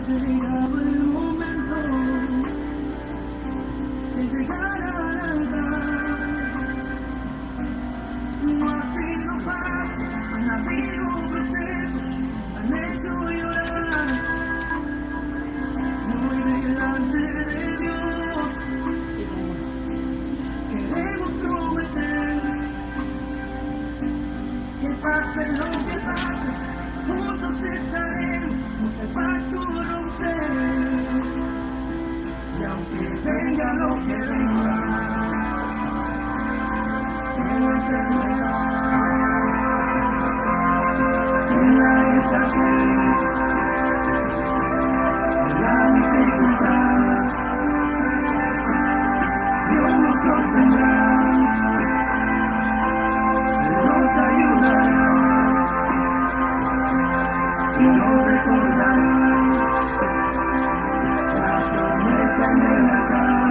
llegado el momento de llegar al altar. No ha sido fácil, han habido procesos, nos han hecho llorar. Y hoy delante de Dios queremos prometer que pase lo que pase, juntos estaremos, no te va a corromper. Y aunque venga lo que venga, en la enfermedad, en la escasez, en la dificultad, Dios nos sostendrá, nos ayudará y nos recordará la promesa en el altar,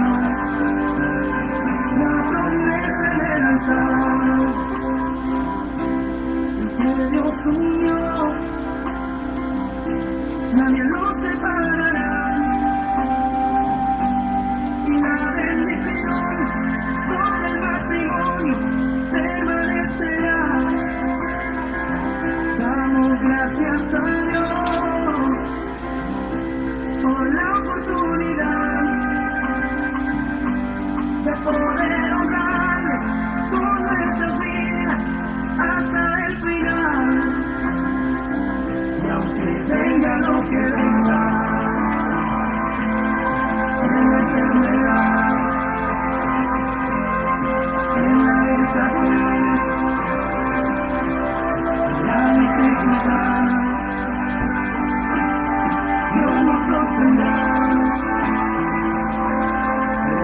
la promesa en el altar. Lo que Dios unió, nadie lo separará, y la bendición sobre el matrimonio permanecerá. Damos gracias a Dios por la oportunidad de poder honrarle con nuestras vidas hasta el final. Y aunque venga lo que venga, en la enfermedad, en la escasez, en la dificultad, Dios nos sostendrá,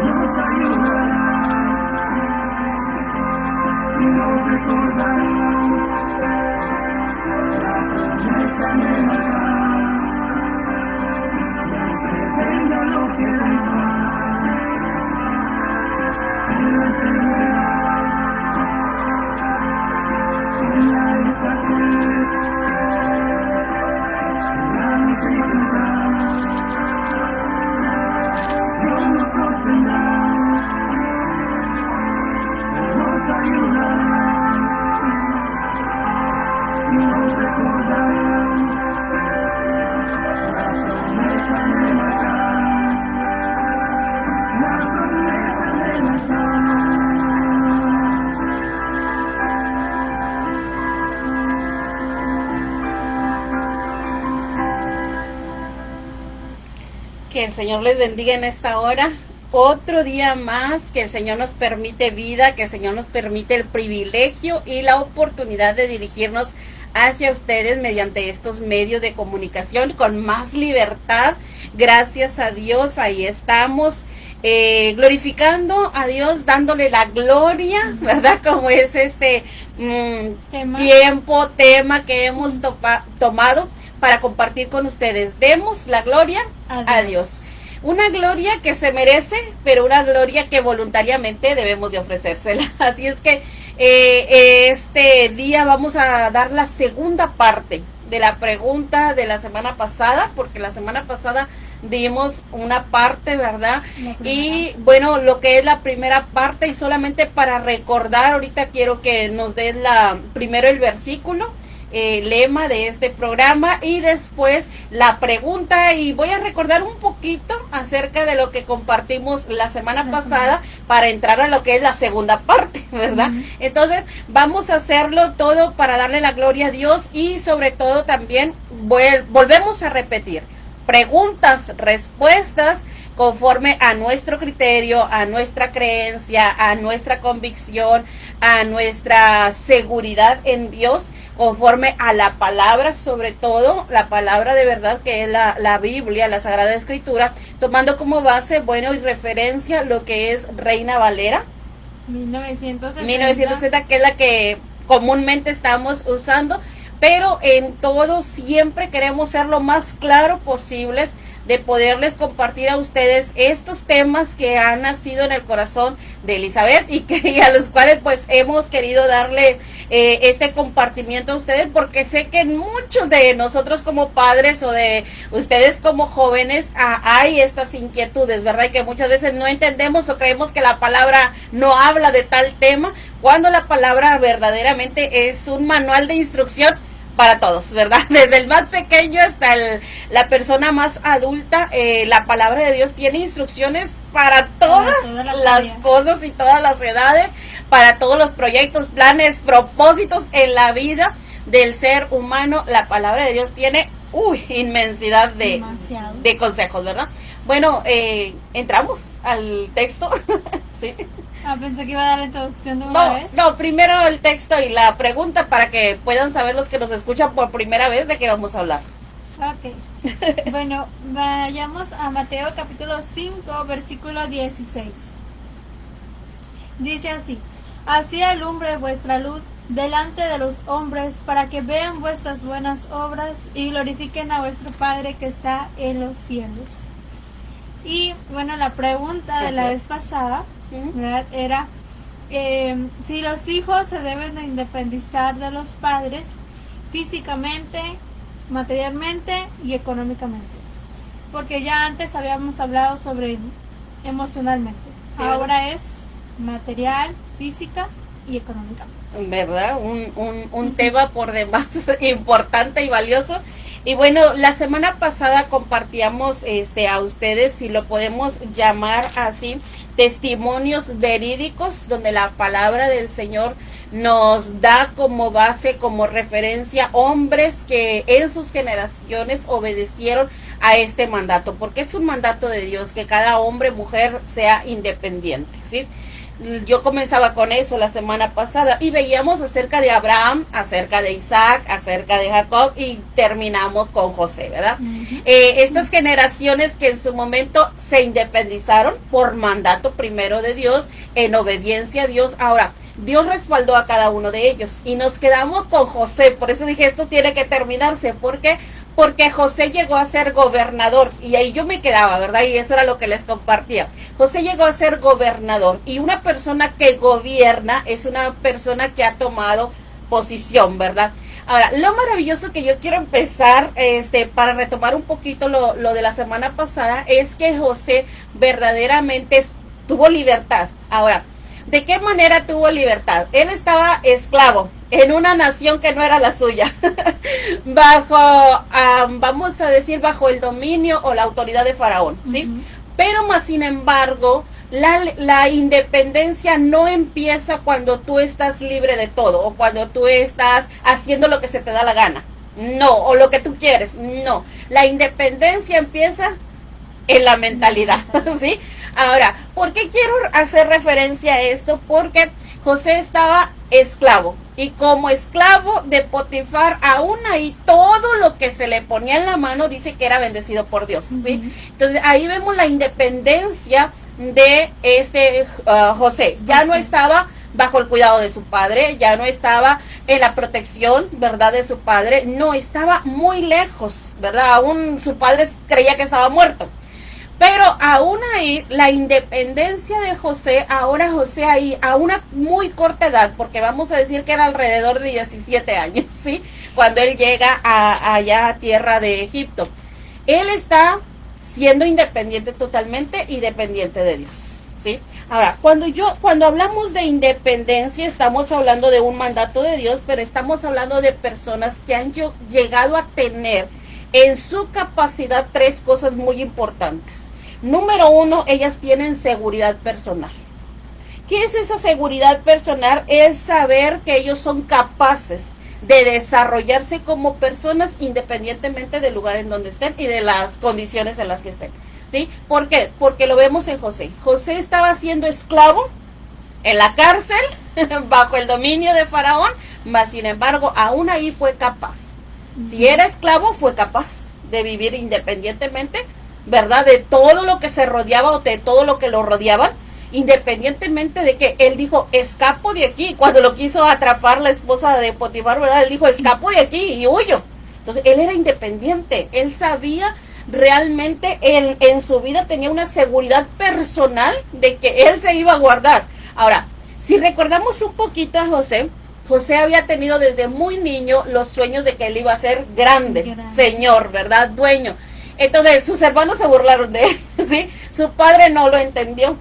nos ayudará y nos recordará la promesa en el altar. Y aunque venga lo que venga, en la enfermedad, en la escasez, en la dificultad, Dios nos sostendrá, nos ayudará y nos recordará la promesa en el altar, la promesa en el altar. Que el Señor les bendiga en esta hora. Otro día más que el Señor nos permite vida, que el Señor nos permite el privilegio y la oportunidad de dirigirnos hacia ustedes mediante estos medios de comunicación con más libertad. Gracias a Dios, ahí estamos. Glorificando a Dios, dándole la gloria, ¿verdad? Como es este tema que hemos tomado para compartir con ustedes. Demos la gloria a Dios. Una gloria que se merece, pero una gloria que voluntariamente debemos de ofrecérsela. Así es que este día vamos a dar la segunda parte de la pregunta de la semana pasada, porque la semana pasada dimos una parte, ¿verdad? Y bueno, lo que es la primera parte, y solamente para recordar, ahorita quiero que nos des primero el versículo, lema de este programa, y después la pregunta, y voy a recordar un poquito acerca de lo que compartimos la semana pasada para entrar a lo que es la segunda parte, ¿verdad? Entonces vamos a hacerlo todo para darle la gloria a Dios, y sobre todo también volvemos a repetir preguntas, respuestas conforme a nuestro criterio, a nuestra creencia, a nuestra convicción, a nuestra seguridad en Dios, conforme a la palabra, sobre todo la palabra de verdad que es la Biblia, la Sagrada Escritura, tomando como base, bueno, y referencia lo que es Reina Valera 1960, que es la que comúnmente estamos usando, pero en todo siempre queremos ser lo más claro posibles, de poderles compartir a ustedes estos temas que han nacido en el corazón de Elizabeth y a los cuales pues hemos querido darle este compartimiento a ustedes, porque sé que en muchos de nosotros como padres o de ustedes como jóvenes hay estas inquietudes, ¿verdad? Y que muchas veces no entendemos o creemos que la palabra no habla de tal tema, cuando la palabra verdaderamente es un manual de instrucción para todos, ¿verdad? Desde el más pequeño hasta la persona más adulta, la palabra de Dios tiene instrucciones para todas las cosas y todas las edades, para todos los proyectos, planes, propósitos en la vida del ser humano. La palabra de Dios tiene inmensidad de consejos, ¿verdad? Bueno, entramos al texto. Sí. Pensé que iba a dar la introducción de una vez. No, primero el texto y la pregunta para que puedan saber los que nos escuchan por primera vez de qué vamos a hablar. Ok. Bueno, vayamos a Mateo capítulo 5, versículo 16. Dice así: así alumbre vuestra luz delante de los hombres, para que vean vuestras buenas obras y glorifiquen a vuestro Padre que está en los cielos. Y bueno, la pregunta de la vez pasada, ¿verdad?, era si los hijos se deben de independizar de los padres físicamente, materialmente y económicamente, porque ya antes habíamos hablado sobre emocionalmente, sí, ahora es material, física y económicamente, ¿verdad? Un tema por demás importante y valioso. Y bueno, la semana pasada compartíamos a ustedes, si lo podemos llamar así, testimonios verídicos, donde la palabra del Señor nos da como base, como referencia, hombres que en sus generaciones obedecieron a este mandato, porque es un mandato de Dios, que cada hombre, mujer sea independiente, ¿sí? Yo comenzaba con eso la semana pasada y veíamos acerca de Abraham, acerca de Isaac, acerca de Jacob y terminamos con José, ¿verdad? Estas generaciones que en su momento se independizaron por mandato primero de Dios, en obediencia a Dios. Ahora, Dios respaldó a cada uno de ellos y nos quedamos con José. Por eso dije, esto tiene que terminarse. ¿Por qué? Porque José llegó a ser gobernador y ahí yo me quedaba, ¿verdad? Y eso era lo que les compartía. José llegó a ser gobernador y una persona que gobierna es una persona que ha tomado posición, ¿verdad? Ahora, lo maravilloso que yo quiero empezar, para retomar un poquito lo de la semana pasada, es que José verdaderamente tuvo libertad. Ahora, ¿de qué manera tuvo libertad? Él estaba esclavo en una nación que no era la suya, bajo, vamos a decir, bajo el dominio o la autoridad de Faraón, ¿sí? Pero más sin embargo, la independencia no empieza cuando tú estás libre de todo, o cuando tú estás haciendo lo que se te da la gana, no, o lo que tú quieres, no. La independencia empieza en la mentalidad, ¿sí? Ahora, ¿por qué quiero hacer referencia a esto? Porque José estaba esclavo y como esclavo de Potifar, aún ahí todo lo que se le ponía en la mano dice que era bendecido por Dios, ¿sí? Entonces ahí vemos la independencia de José. Ya no estaba bajo el cuidado de su padre, ya no estaba en la protección, ¿verdad?, de su padre, no, estaba muy lejos, ¿verdad? Aún su padre creía que estaba muerto. Pero aún ahí, la independencia de José, ahora José ahí, a una muy corta edad, porque vamos a decir que era alrededor de 17 años, ¿sí? Cuando él llega allá a tierra de Egipto. Él está siendo independiente totalmente y dependiente de Dios, ¿sí? Ahora, cuando hablamos de independencia, estamos hablando de un mandato de Dios, pero estamos hablando de personas que han llegado a tener en su capacidad tres cosas muy importantes. Número uno, ellas tienen seguridad personal. ¿Qué es esa seguridad personal? Es saber que ellos son capaces de desarrollarse como personas independientemente del lugar en donde estén y de las condiciones en las que estén, ¿sí? ¿Por qué? Porque lo vemos en José. José estaba siendo esclavo en la cárcel, bajo el dominio de Faraón, mas sin embargo, aún ahí fue capaz. Si era esclavo, fue capaz de vivir independientemente, ¿verdad?, de todo lo que se rodeaba o de todo lo que lo rodeaban, independientemente de que él dijo, escapo de aquí. Cuando lo quiso atrapar la esposa de Potifar, ¿verdad?, él dijo, escapo de aquí y huyo. Entonces, él era independiente, él sabía realmente en su vida tenía una seguridad personal de que él se iba a guardar. Ahora, si recordamos un poquito a José, José había tenido desde muy niño los sueños de que él iba a ser grande, señor, ¿verdad? Dueño. Entonces, sus hermanos se burlaron de él, ¿sí? Su padre no lo entendió.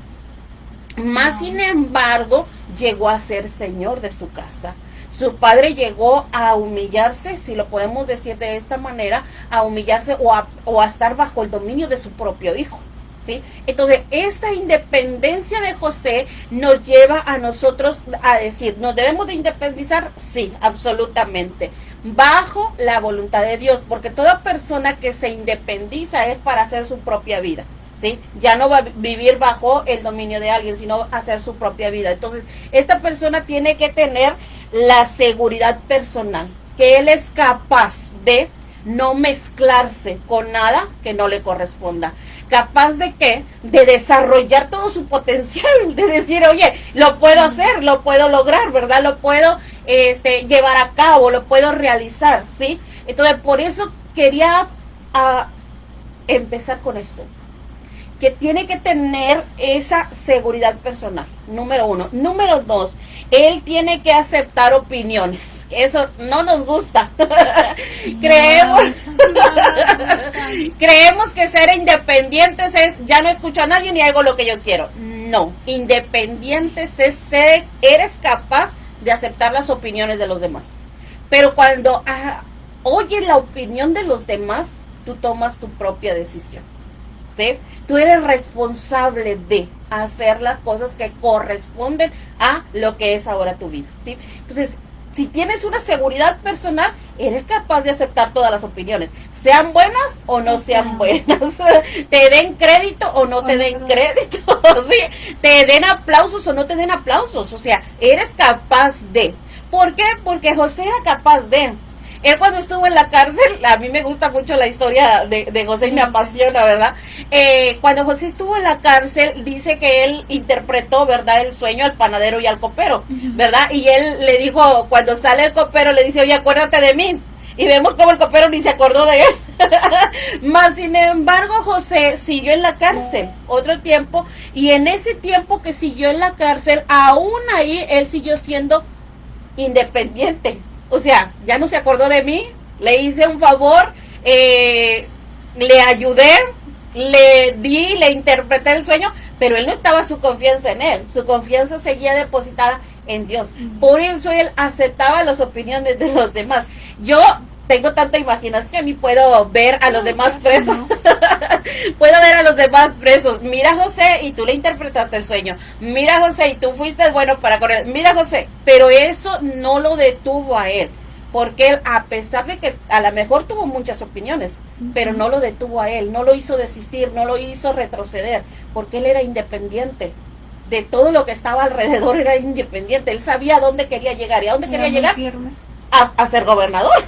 Más sin embargo, llegó a ser señor de su casa. Su padre llegó a humillarse, si lo podemos decir de esta manera, a humillarse o a estar bajo el dominio de su propio hijo, ¿sí? Entonces, esta independencia de José nos lleva a nosotros a decir, ¿nos debemos de independizar? Sí, absolutamente, bajo la voluntad de Dios, porque toda persona que se independiza es para hacer su propia vida, ¿sí? Ya no va a vivir bajo el dominio de alguien, sino hacer su propia vida. Entonces, esta persona tiene que tener la seguridad personal, que él es capaz de no mezclarse con nada que no le corresponda. Capaz de ¿qué? De desarrollar todo su potencial, de decir, oye, lo puedo hacer, lo puedo lograr, ¿verdad? Lo puedo llevar a cabo, lo puedo realizar, ¿sí? Entonces, por eso quería empezar con eso, que tiene que tener esa seguridad personal, número 1. Número 2, él tiene que aceptar opiniones. Eso no nos gusta. Creemos que ser independientes es, ya no escucho a nadie ni hago lo que yo quiero. No, independientes es ser, eres capaz de aceptar las opiniones de los demás. Pero cuando oyes la opinión de los demás, tú tomas tu propia decisión, ¿sí? Tú eres responsable de hacer las cosas que corresponden a lo que es ahora tu vida, ¿sí? Entonces, si tienes una seguridad personal, eres capaz de aceptar todas las opiniones, sean buenas o no sean buenas, te den crédito o no te den crédito, ¿sí? Te den aplausos o no te den aplausos, o sea, eres capaz de. ¿Por qué? Porque José era capaz de. Él cuando estuvo en la cárcel, a mí me gusta mucho la historia de José y me apasiona, ¿verdad? Cuando José estuvo en la cárcel, dice que él interpretó, ¿verdad?, el sueño al panadero y al copero, ¿verdad? Y él le dijo, cuando sale el copero, le dice, oye, acuérdate de mí. Y vemos como el copero ni se acordó de él. Mas, sin embargo, José siguió en la cárcel otro tiempo, y en ese tiempo que siguió en la cárcel, aún ahí él siguió siendo independiente. O sea, ya no se acordó de mí, le hice un favor, le ayudé, le interpreté el sueño, pero él no estaba su confianza en él, su confianza seguía depositada en Dios. Por eso él aceptaba las opiniones de los demás. Yo tengo tanta imaginación y puedo ver a los demás presos. Puedo ver a los demás presos. Mira, José, y tú le interpretaste el sueño. Mira, José, y tú fuiste bueno para correr. Mira, José, pero eso no lo detuvo a él. Porque él, a pesar de que a lo mejor tuvo muchas opiniones, pero no lo detuvo a él, no lo hizo desistir, no lo hizo retroceder, porque él era independiente. De todo lo que estaba alrededor era independiente. Él sabía a dónde quería llegar. ¿Y a dónde quería llegar? A ser gobernador.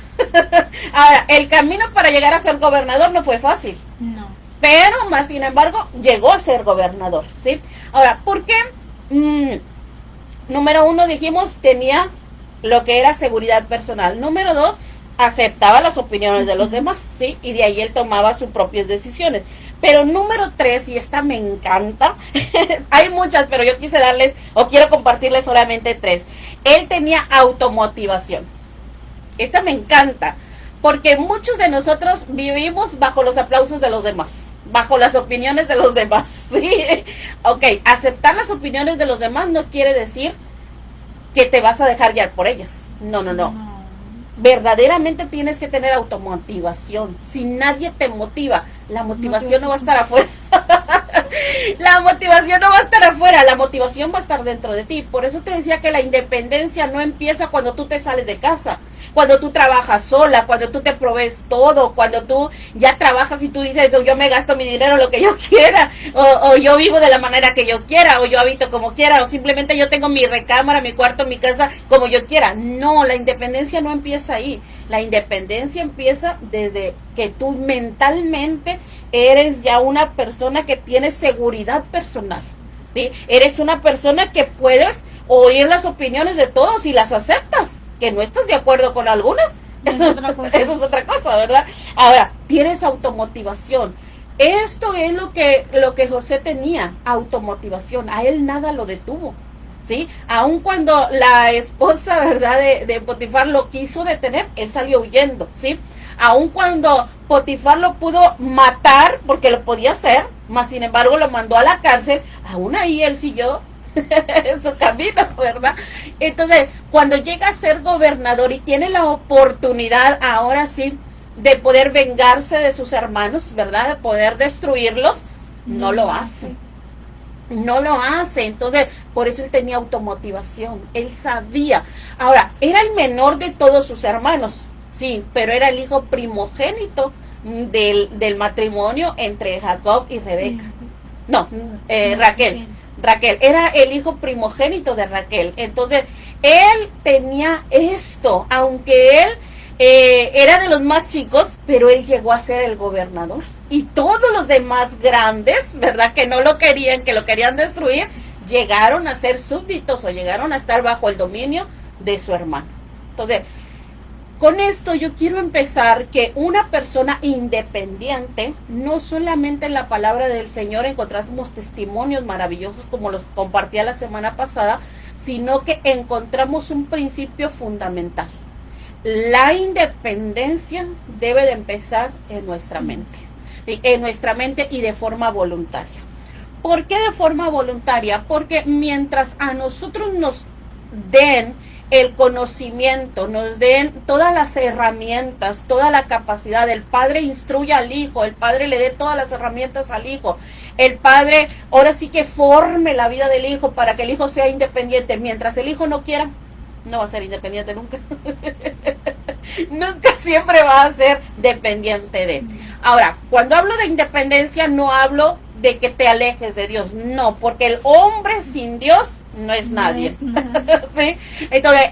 Ahora, el camino para llegar a ser gobernador no fue fácil. No. Pero, más sin embargo, llegó a ser gobernador, ¿sí? Ahora, ¿por qué? Número 1, dijimos, tenía lo que era seguridad personal. Número 2, aceptaba las opiniones de los demás, ¿sí? Y de ahí él tomaba sus propias decisiones. Pero número 3, y esta me encanta, hay muchas, pero yo quise darles, o quiero compartirles solamente 3. Él tenía automotivación. Esta me encanta, porque muchos de nosotros vivimos bajo los aplausos de los demás, bajo las opiniones de los demás, ¿sí? Ok, aceptar las opiniones de los demás no quiere decir que te vas a dejar guiar por ellas. No. Verdaderamente tienes que tener automotivación. Si nadie te motiva, la motivación no va a estar afuera. La motivación no va a estar afuera, la motivación va a estar dentro de ti. Por eso te decía que la independencia no empieza cuando tú te sales de casa, cuando tú trabajas sola, cuando tú te provees todo, cuando tú ya trabajas y tú dices, yo me gasto mi dinero lo que yo quiera, o yo vivo de la manera que yo quiera, o yo habito como quiera, o simplemente yo tengo mi recámara, mi cuarto, mi casa, como yo quiera. No, la independencia no empieza ahí. La independencia empieza desde que tú mentalmente eres ya una persona que tiene seguridad personal, ¿sí? Eres una persona que puedes oír las opiniones de todos y las aceptas. Que no estás de acuerdo con algunas, Es otra cosa. Eso es otra cosa, ¿verdad? Ahora, tienes automotivación. Esto es lo que José tenía, automotivación. A él nada lo detuvo, ¿sí? Aun cuando la esposa, ¿verdad?, de Potifar lo quiso detener, él salió huyendo, ¿sí? Aun cuando Potifar lo pudo matar, porque lo podía hacer, mas sin embargo lo mandó a la cárcel, aún ahí él siguió en su camino, ¿verdad? Entonces, cuando llega a ser gobernador y tiene la oportunidad, ahora sí, de poder vengarse de sus hermanos, ¿verdad?, de poder destruirlos, no lo hace. No lo hace. Entonces, por eso él tenía automotivación, él sabía. Ahora, era el menor de todos sus hermanos, sí, pero era el hijo primogénito del matrimonio entre Jacob y Rebeca. No, Raquel, era el hijo primogénito de Raquel. Entonces, él tenía esto, aunque él era de los más chicos, pero él llegó a ser el gobernador. Y todos los demás grandes, ¿verdad?, que no lo querían, que lo querían destruir, llegaron a ser súbditos o llegaron a estar bajo el dominio de su hermano. Entonces, con esto yo quiero empezar que una persona independiente, no solamente en la palabra del Señor encontramos testimonios maravillosos como los compartía la semana pasada, sino que encontramos un principio fundamental. La independencia debe de empezar en nuestra mente, ¿sí?, en nuestra mente y de forma voluntaria. ¿Por qué de forma voluntaria? Porque mientras a nosotros nos den el conocimiento, nos den todas las herramientas, toda la capacidad, el padre instruye al hijo, el padre le dé todas las herramientas al hijo, el padre ahora sí que forme la vida del hijo para que el hijo sea independiente. Mientras el hijo no quiera, no va a ser independiente nunca. Nunca, siempre va a ser dependiente de. Ahora, cuando hablo de independencia no hablo de que te alejes de Dios, no, porque el hombre sin Dios no es nadie. ¿Sí? Entonces,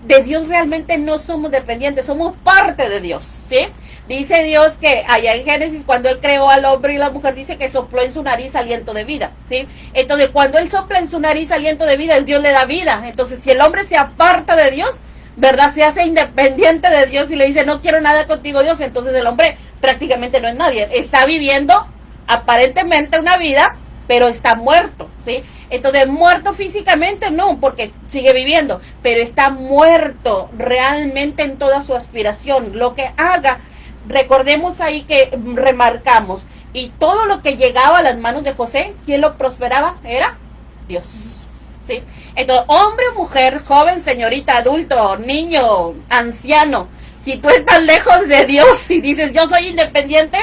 de Dios realmente no somos dependientes, somos parte de Dios, ¿sí? Dice Dios que allá en Génesis, cuando Él creó al hombre y la mujer, dice que sopló en su nariz aliento de vida, ¿sí? Entonces, cuando Él sopla en su nariz aliento de vida, Dios le da vida. Entonces, si el hombre se aparta de Dios, ¿verdad?, se hace independiente de Dios y le dice, no quiero nada contigo, Dios, entonces el hombre prácticamente no es nadie. Está viviendo aparentemente una vida, pero está muerto, ¿sí? Entonces, muerto físicamente no, porque sigue viviendo, pero está muerto realmente en toda su aspiración. Lo que haga, recordemos ahí que remarcamos, y todo lo que llegaba a las manos de José, ¿quién lo prosperaba? Era Dios, ¿sí? Entonces, hombre, mujer, joven, señorita, adulto, niño, anciano, si tú estás lejos de Dios y dices, yo soy independiente,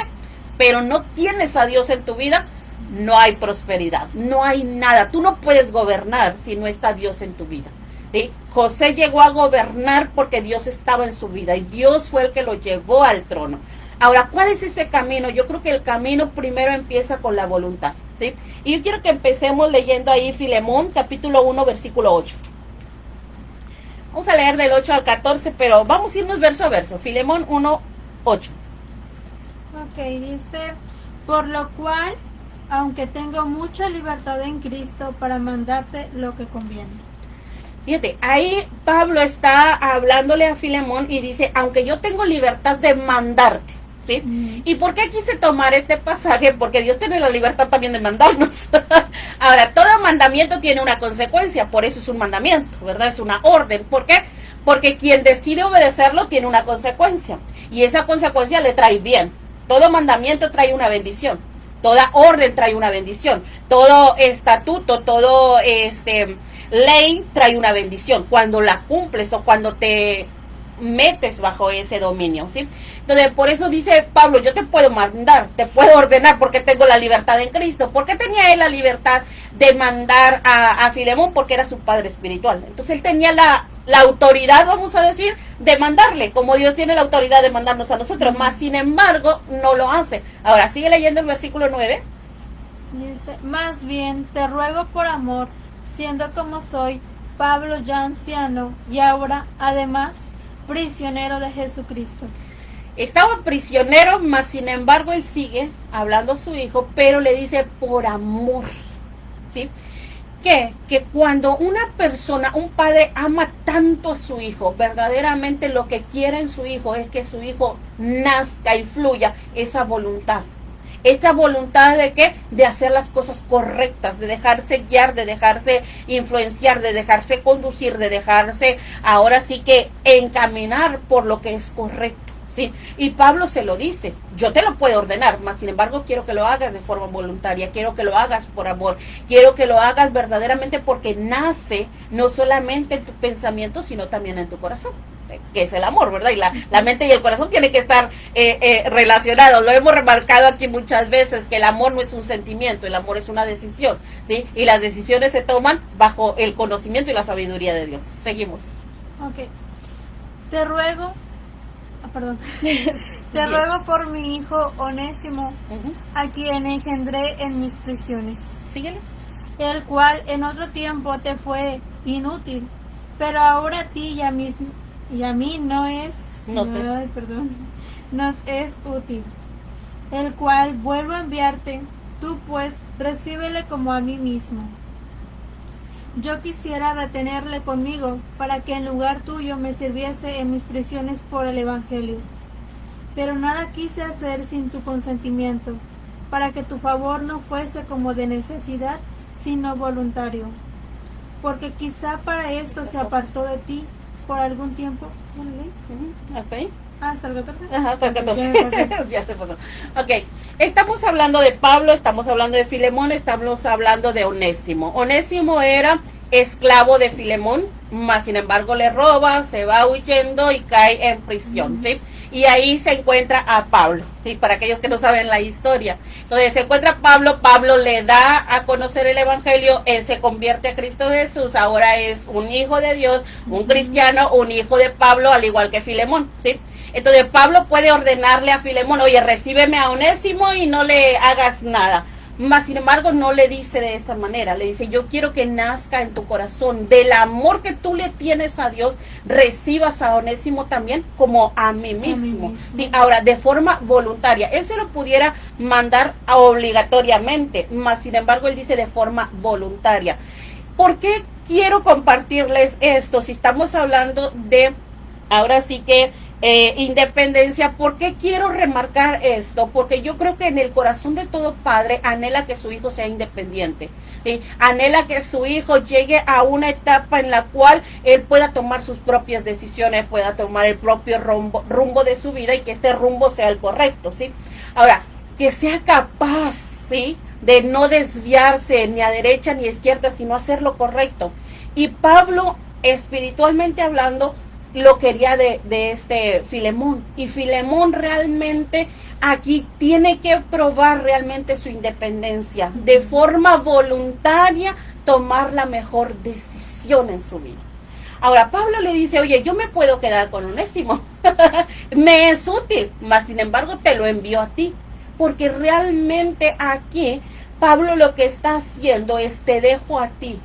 pero no tienes a Dios en tu vida, no hay prosperidad, no hay nada. Tú no puedes gobernar si no está Dios en tu vida, ¿sí? José llegó a gobernar porque Dios estaba en su vida y Dios fue el que lo llevó al trono. Ahora, ¿cuál es ese camino? Yo creo que el camino primero empieza con la voluntad, ¿sí? Y yo quiero que empecemos leyendo ahí Filemón, capítulo 1, versículo 8. Vamos a leer del 8 al 14, pero vamos a irnos verso a verso. Filemón 1, 8. Ok, dice, por lo cual, aunque tengo mucha libertad en Cristo para mandarte lo que conviene. Fíjate, ahí Pablo está hablándole a Filemón y dice, aunque yo tengo libertad de mandarte, ¿sí? ¿Y por qué quise tomar este pasaje? Porque Dios tiene la libertad también de mandarnos. Ahora, todo mandamiento tiene una consecuencia, por eso es un mandamiento, ¿verdad? Es una orden. ¿Por qué? Porque quien decide obedecerlo tiene una consecuencia, y esa consecuencia le trae bien. Todo mandamiento trae una bendición, toda orden trae una bendición, todo estatuto, todo ley trae una bendición cuando la cumples o cuando te metes bajo ese dominio, ¿sí? Entonces, por eso dice Pablo, yo te puedo mandar, te puedo ordenar porque tengo la libertad en Cristo. ¿Por qué tenía él la libertad de mandar a Filemón? Porque era su padre espiritual. Entonces, él tenía la autoridad, vamos a decir, de mandarle, como Dios tiene la autoridad de mandarnos a nosotros, más sin embargo, no lo hace. Ahora, sigue leyendo el versículo 9. Dice, más bien, te ruego por amor, siendo como soy, Pablo ya anciano, y ahora, además, prisionero de Jesucristo. Estaba prisionero, mas sin embargo, él sigue hablando a su hijo, pero le dice por amor, ¿sí? qué? Que cuando una persona, un padre ama tanto a su hijo, verdaderamente lo que quiere en su hijo es que su hijo nazca y fluya esa voluntad. Esta voluntad de qué? De hacer las cosas correctas, de dejarse guiar, de dejarse influenciar, de dejarse conducir, de dejarse ahora sí que encaminar por lo que es correcto. Sí, y Pablo se lo dice, yo te lo puedo ordenar, mas sin embargo quiero que lo hagas de forma voluntaria, quiero que lo hagas por amor, quiero que lo hagas verdaderamente porque nace no solamente en tu pensamiento, sino también en tu corazón, que es el amor, ¿verdad? Y la mente y el corazón tienen que estar relacionados, lo hemos remarcado aquí muchas veces, que el amor no es un sentimiento, el amor es una decisión, ¿sí? Y las decisiones se toman bajo el conocimiento y la sabiduría de Dios. Seguimos. Ok. Te ruego, te ruego por mi hijo Onésimo, a quien engendré en mis prisiones, Síguelo. el cual en otro tiempo te fue inútil, pero ahora a ti y a mí nos es útil, el cual vuelvo a enviarte, tú pues recíbele como a mí mismo. Yo quisiera retenerle conmigo para que en lugar tuyo me sirviese en mis prisiones por el Evangelio. Pero nada quise hacer sin tu consentimiento, para que tu favor no fuese como de necesidad, sino voluntario. Porque quizá para esto se apartó de ti por algún tiempo. ¿Hasta ahí? Hasta el 14. Ajá, hasta el 14. Ya se pasó. Ok, estamos hablando de Pablo, estamos hablando de Filemón, estamos hablando de Onésimo. Onésimo era esclavo de Filemón, mas sin embargo le roba, se va huyendo y cae en prisión, ¿sí? Y ahí se encuentra a Pablo, ¿sí? Para aquellos que no saben la historia. Entonces se encuentra a Pablo, Pablo le da a conocer el Evangelio, él se convierte a Cristo Jesús, ahora es un hijo de Dios, un cristiano, un hijo de Pablo, al igual que Filemón, ¿sí? Entonces Pablo puede ordenarle a Filemón, oye, recíbeme a Onésimo y no le hagas nada. Mas sin embargo no le dice de esta manera, le dice, yo quiero que nazca en tu corazón, del amor que tú le tienes a Dios, recibas a Onésimo también como a mí mismo. ¿Sí? Ahora, de forma voluntaria, él se lo pudiera mandar obligatoriamente, mas sin embargo él dice de forma voluntaria. ¿Por qué quiero compartirles esto? Si estamos hablando de, ahora sí que, independencia. ¿Por qué quiero remarcar esto? Porque yo creo que en el corazón de todo padre anhela que su hijo sea independiente, ¿sí? Anhela que su hijo llegue a una etapa en la cual él pueda tomar sus propias decisiones, pueda tomar el propio rumbo de su vida y que este rumbo sea el correcto, ¿sí? Ahora, que sea capaz, ¿sí?, de no desviarse ni a derecha ni a izquierda, sino hacer lo correcto. Y Pablo, espiritualmente hablando, lo quería de este Filemón, y Filemón realmente aquí tiene que probar realmente su independencia, de forma voluntaria tomar la mejor decisión en su vida. Ahora Pablo le dice, oye, yo me puedo quedar con Onésimo, me es útil, mas sin embargo te lo envío a ti, porque realmente aquí Pablo lo que está haciendo es te dejo a ti,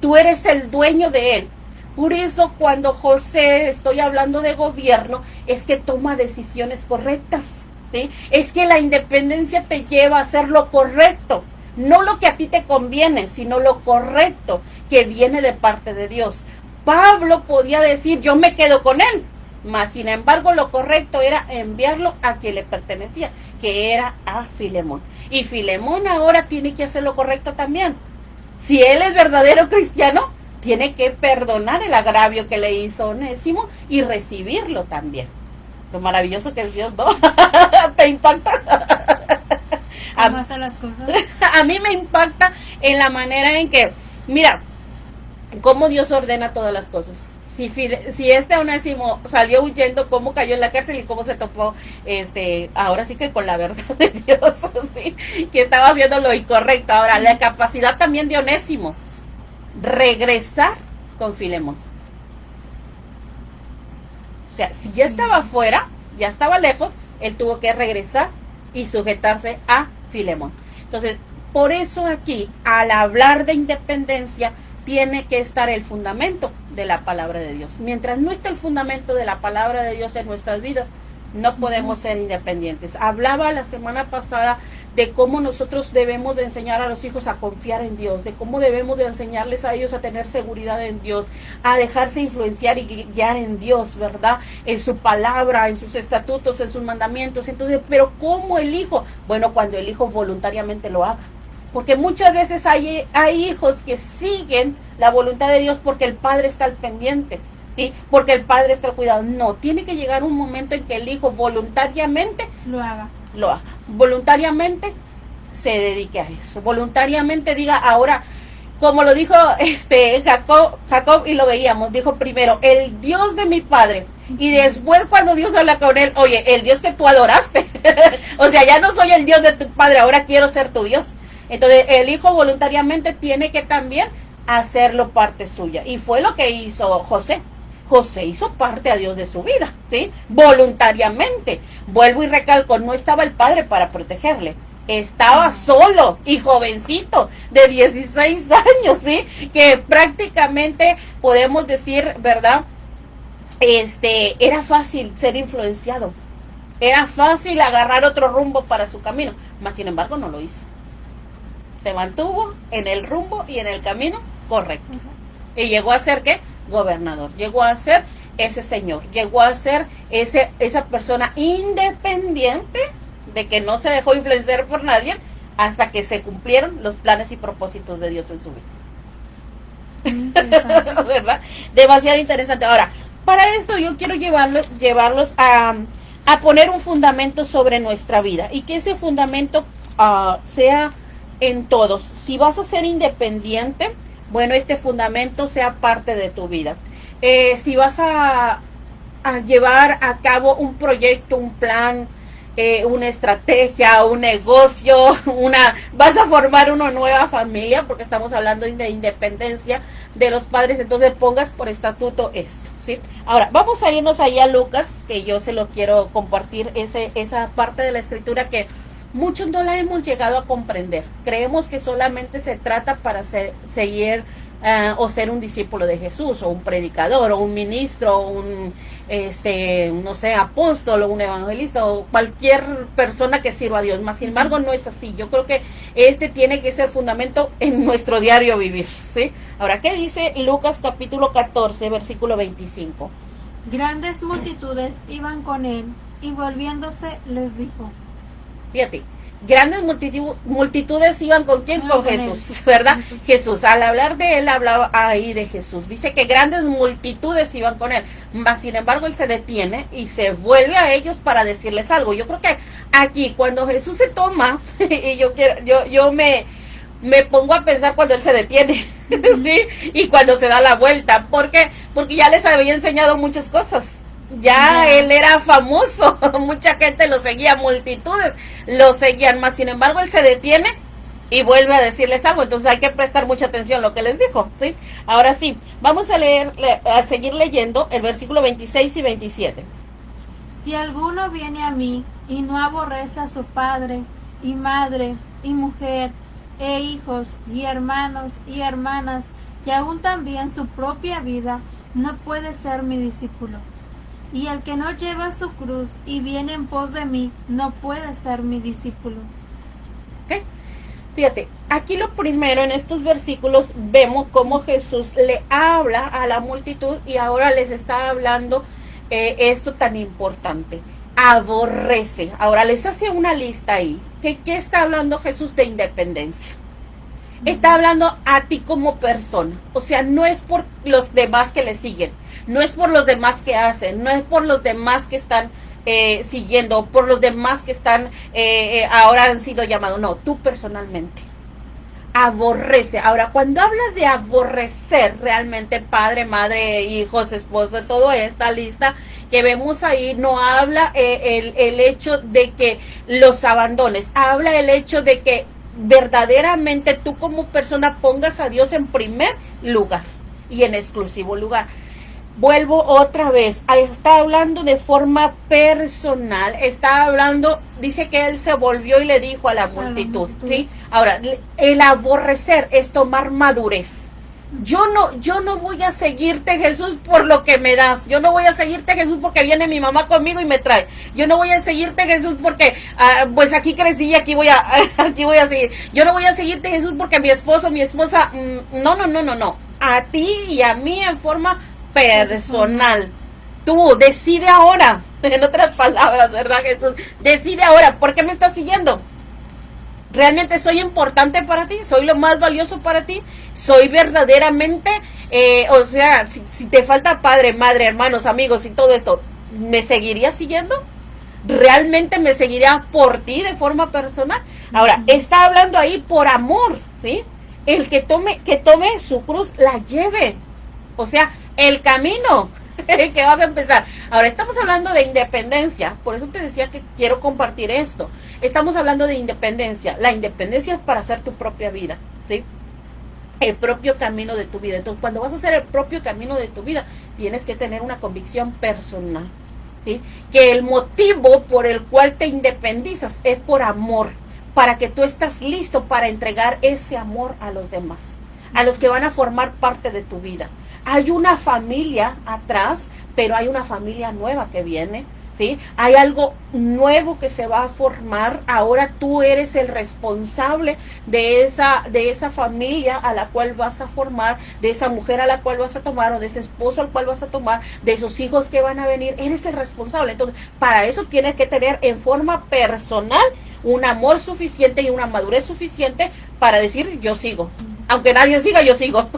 tú eres el dueño de él. Por eso cuando José, estoy hablando de gobierno, es que toma decisiones correctas, ¿sí? Es que la independencia te lleva a hacer lo correcto, no lo que a ti te conviene, sino lo correcto que viene de parte de Dios. Pablo podía decir, yo me quedo con él, mas sin embargo lo correcto era enviarlo a quien le pertenecía, que era a Filemón. Y Filemón ahora tiene que hacer lo correcto también. Si él es verdadero cristiano, tiene que perdonar el agravio que le hizo Onésimo y recibirlo también. Lo maravilloso que es Dios, ¿no? ¿Te impacta? ¿Cómo hace las cosas? A mí me impacta en la manera en que, mira, cómo Dios ordena todas las cosas. Si este Onésimo salió huyendo, cómo cayó en la cárcel y cómo se topó, ahora sí que con la verdad de Dios, ¿sí? Que estaba haciendo lo incorrecto. Ahora, la capacidad también de Onésimo, regresar con Filemón. O sea, si ya estaba afuera, ya estaba lejos, él tuvo que regresar y sujetarse a Filemón. Entonces, por eso aquí, al hablar de independencia, tiene que estar el fundamento de la palabra de Dios. Mientras no esté el fundamento de la palabra de Dios en nuestras vidas, No podemos ser independientes. Hablaba la semana pasada de cómo nosotros debemos de enseñar a los hijos a confiar en Dios, de cómo debemos de enseñarles a ellos a tener seguridad en Dios, a dejarse influenciar y guiar en Dios, ¿verdad? En su palabra, en sus estatutos, en sus mandamientos. Entonces, ¿pero cómo el hijo? Bueno, cuando el hijo voluntariamente lo haga. Porque muchas veces hay hijos que siguen la voluntad de Dios porque el padre está al pendiente, ¿sí? Porque el padre está al cuidado. No, tiene que llegar un momento en que el hijo voluntariamente lo haga. Voluntariamente se dedique a eso. Voluntariamente diga, ahora, como lo dijo Jacob, y lo veíamos, dijo primero, el Dios de mi padre. Y después cuando Dios habla con él, oye, el Dios que tú adoraste. O sea, ya no soy el Dios de tu padre, ahora quiero ser tu Dios. Entonces el hijo voluntariamente tiene que también hacerlo parte suya. Y fue lo que hizo José. José hizo parte a Dios de su vida, ¿sí? Voluntariamente. Vuelvo y recalco, no estaba el padre para protegerle. Estaba solo y jovencito de 16 años, ¿sí? Que prácticamente podemos decir, ¿verdad? Era fácil ser influenciado. Era fácil agarrar otro rumbo para su camino. Mas sin embargo no lo hizo. Se mantuvo en el rumbo y en el camino correcto. Y llegó a ser, ¿qué? Gobernador. Llegó a ser ese señor. Llegó a ser esa persona independiente, de que no se dejó influenciar por nadie, hasta que se cumplieron los planes y propósitos de Dios en su vida. ¿Verdad? Demasiado interesante. Ahora, para esto yo quiero llevarlos a poner un fundamento sobre nuestra vida, y que ese fundamento sea en todos. Si vas a ser independiente, bueno, este fundamento sea parte de tu vida. Si vas a llevar a cabo un proyecto, un plan, una estrategia, un negocio, vas a formar una nueva familia, porque estamos hablando de independencia de los padres, entonces pongas por estatuto esto, ¿sí? Ahora, vamos a irnos ahí a Lucas, que yo se lo quiero compartir, esa parte de la escritura que muchos no la hemos llegado a comprender. Creemos que solamente se trata para seguir o ser un discípulo de Jesús, o un predicador, o un ministro, o un no sé, apóstol, o un evangelista, o cualquier persona que sirva a Dios. Mas sin embargo no es así. Yo creo que tiene que ser fundamento en nuestro diario vivir, ¿sí? Ahora, ¿qué dice Lucas capítulo 14, versículo 25? Grandes multitudes iban con él, y volviéndose les dijo. Fíjate, grandes multitudes iban con quién, con Jesús, él. ¿verdad? Jesús, al hablar de él, hablaba ahí de Jesús. Dice que grandes multitudes iban con él, mas sin embargo él se detiene y se vuelve a ellos para decirles algo. Yo creo que aquí, cuando Jesús se toma, y yo me pongo a pensar cuando él se detiene, ¿sí? Y cuando se da la vuelta, porque ya les había enseñado muchas cosas. Ya él era famoso, mucha gente lo seguía, multitudes lo seguían, más sin embargo él se detiene y vuelve a decirles algo. Entonces hay que prestar mucha atención a lo que les dijo, ¿sí? Ahora sí, vamos a seguir leyendo el versículo 26 y 27. Si alguno viene a mí y no aborrece a su padre y madre y mujer e hijos y hermanos y hermanas, y aún también su propia vida, no puede ser mi discípulo. Y el que no lleva su cruz y viene en pos de mí, no puede ser mi discípulo. ¿Okay? Fíjate, aquí lo primero en estos versículos vemos cómo Jesús le habla a la multitud, y ahora les está hablando esto tan importante. Aborrece. Ahora les hace una lista ahí. ¿Qué está hablando Jesús? De independencia. Está hablando a ti como persona. O sea, no es por los demás que le siguen, no es por los demás que hacen, no es por los demás que están siguiendo, por los demás que están ahora han sido llamados. No, tú personalmente. Aborrece. Ahora, cuando habla de aborrecer realmente, padre, madre, hijos, esposa, toda esta lista que vemos ahí, no habla el hecho de que los abandones, habla el hecho de que verdaderamente tú como persona pongas a Dios en primer lugar y en exclusivo lugar. Vuelvo otra vez, está hablando de forma personal, está hablando, dice que él se volvió y le dijo a la multitud, ¿sí? Ahora, el aborrecer es tomar madurez, Yo no voy a seguirte, Jesús, por lo que me das. Yo no voy a seguirte, Jesús, porque viene mi mamá conmigo y me trae. Yo no voy a seguirte, Jesús, porque pues aquí crecí y aquí voy a seguir. Yo no voy a seguirte, Jesús, porque mi esposo, mi esposa, no. A ti y a mí en forma personal. Tú decide ahora. En otras palabras, ¿verdad, Jesús? Decide ahora. ¿Por qué me estás siguiendo? ¿Realmente soy importante para ti? ¿Soy lo más valioso para ti? ¿Soy verdaderamente, o sea, si te falta padre, madre, hermanos, amigos y todo esto, ¿me seguirías siguiendo? ¿Realmente me seguiría por ti de forma personal? Ahora, está hablando ahí por amor, ¿sí? El que tome su cruz, la lleve. O sea, el camino que vas a empezar. Ahora, estamos hablando de independencia, por eso te decía que quiero compartir esto. Estamos hablando de independencia. La independencia es para hacer tu propia vida, ¿sí? El propio camino de tu vida. Entonces, cuando vas a hacer el propio camino de tu vida, tienes que tener una convicción personal, ¿sí? Que el motivo por el cual te independizas es por amor, para que tú estás listo para entregar ese amor a los demás, a los que van a formar parte de tu vida. Hay una familia atrás, pero hay una familia nueva que viene, ¿sí? Hay algo nuevo que se va a formar. Ahora tú eres el responsable de esa familia a la cual vas a formar, de esa mujer a la cual vas a tomar, o de ese esposo al cual vas a tomar, de esos hijos que van a venir. Eres el responsable. Entonces, para eso tienes que tener en forma personal un amor suficiente y una madurez suficiente para decir, yo sigo. Aunque nadie siga, yo sigo.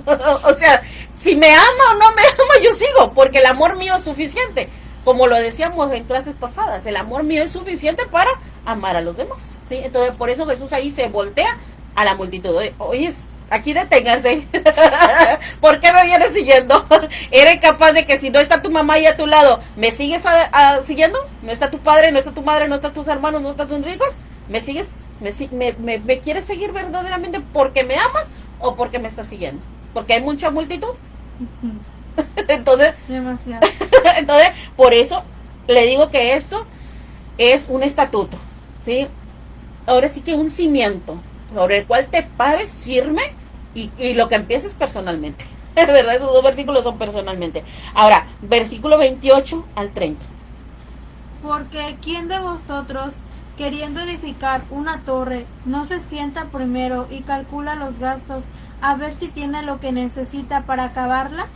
O sea, si me ama o no me ama, yo sigo, porque el amor mío es suficiente. Como lo decíamos en clases pasadas, el amor mío es suficiente para amar a los demás, ¿sí? Entonces, por eso Jesús ahí se voltea a la multitud. Oye, aquí deténganse. ¿Por qué me vienes siguiendo? ¿Eres capaz de que si no está tu mamá ahí a tu lado, me sigues siguiendo? ¿No está tu padre, no está tu madre, no están tus hermanos, no están tus hijos? ¿Me sigues? ¿Me quieres seguir verdaderamente porque me amas o porque me estás siguiendo? Porque hay mucha multitud. Entonces, demasiado. Entonces, por eso le digo que esto es un estatuto, ¿sí? Ahora sí que un cimiento sobre el cual te pares firme y lo que empieces personalmente. ¿Verdad? Esos dos versículos son personalmente. Ahora, versículo 28 al 30. Porque ¿quién de vosotros, queriendo edificar una torre, no se sienta primero y calcula los gastos a ver si tiene lo que necesita para acabarla?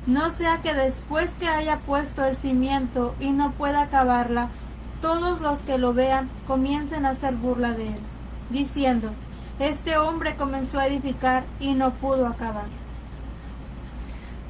No sea que después que haya puesto el cimiento y no pueda acabarla, todos los que lo vean comiencen a hacer burla de él, diciendo, este hombre comenzó a edificar y no pudo acabar.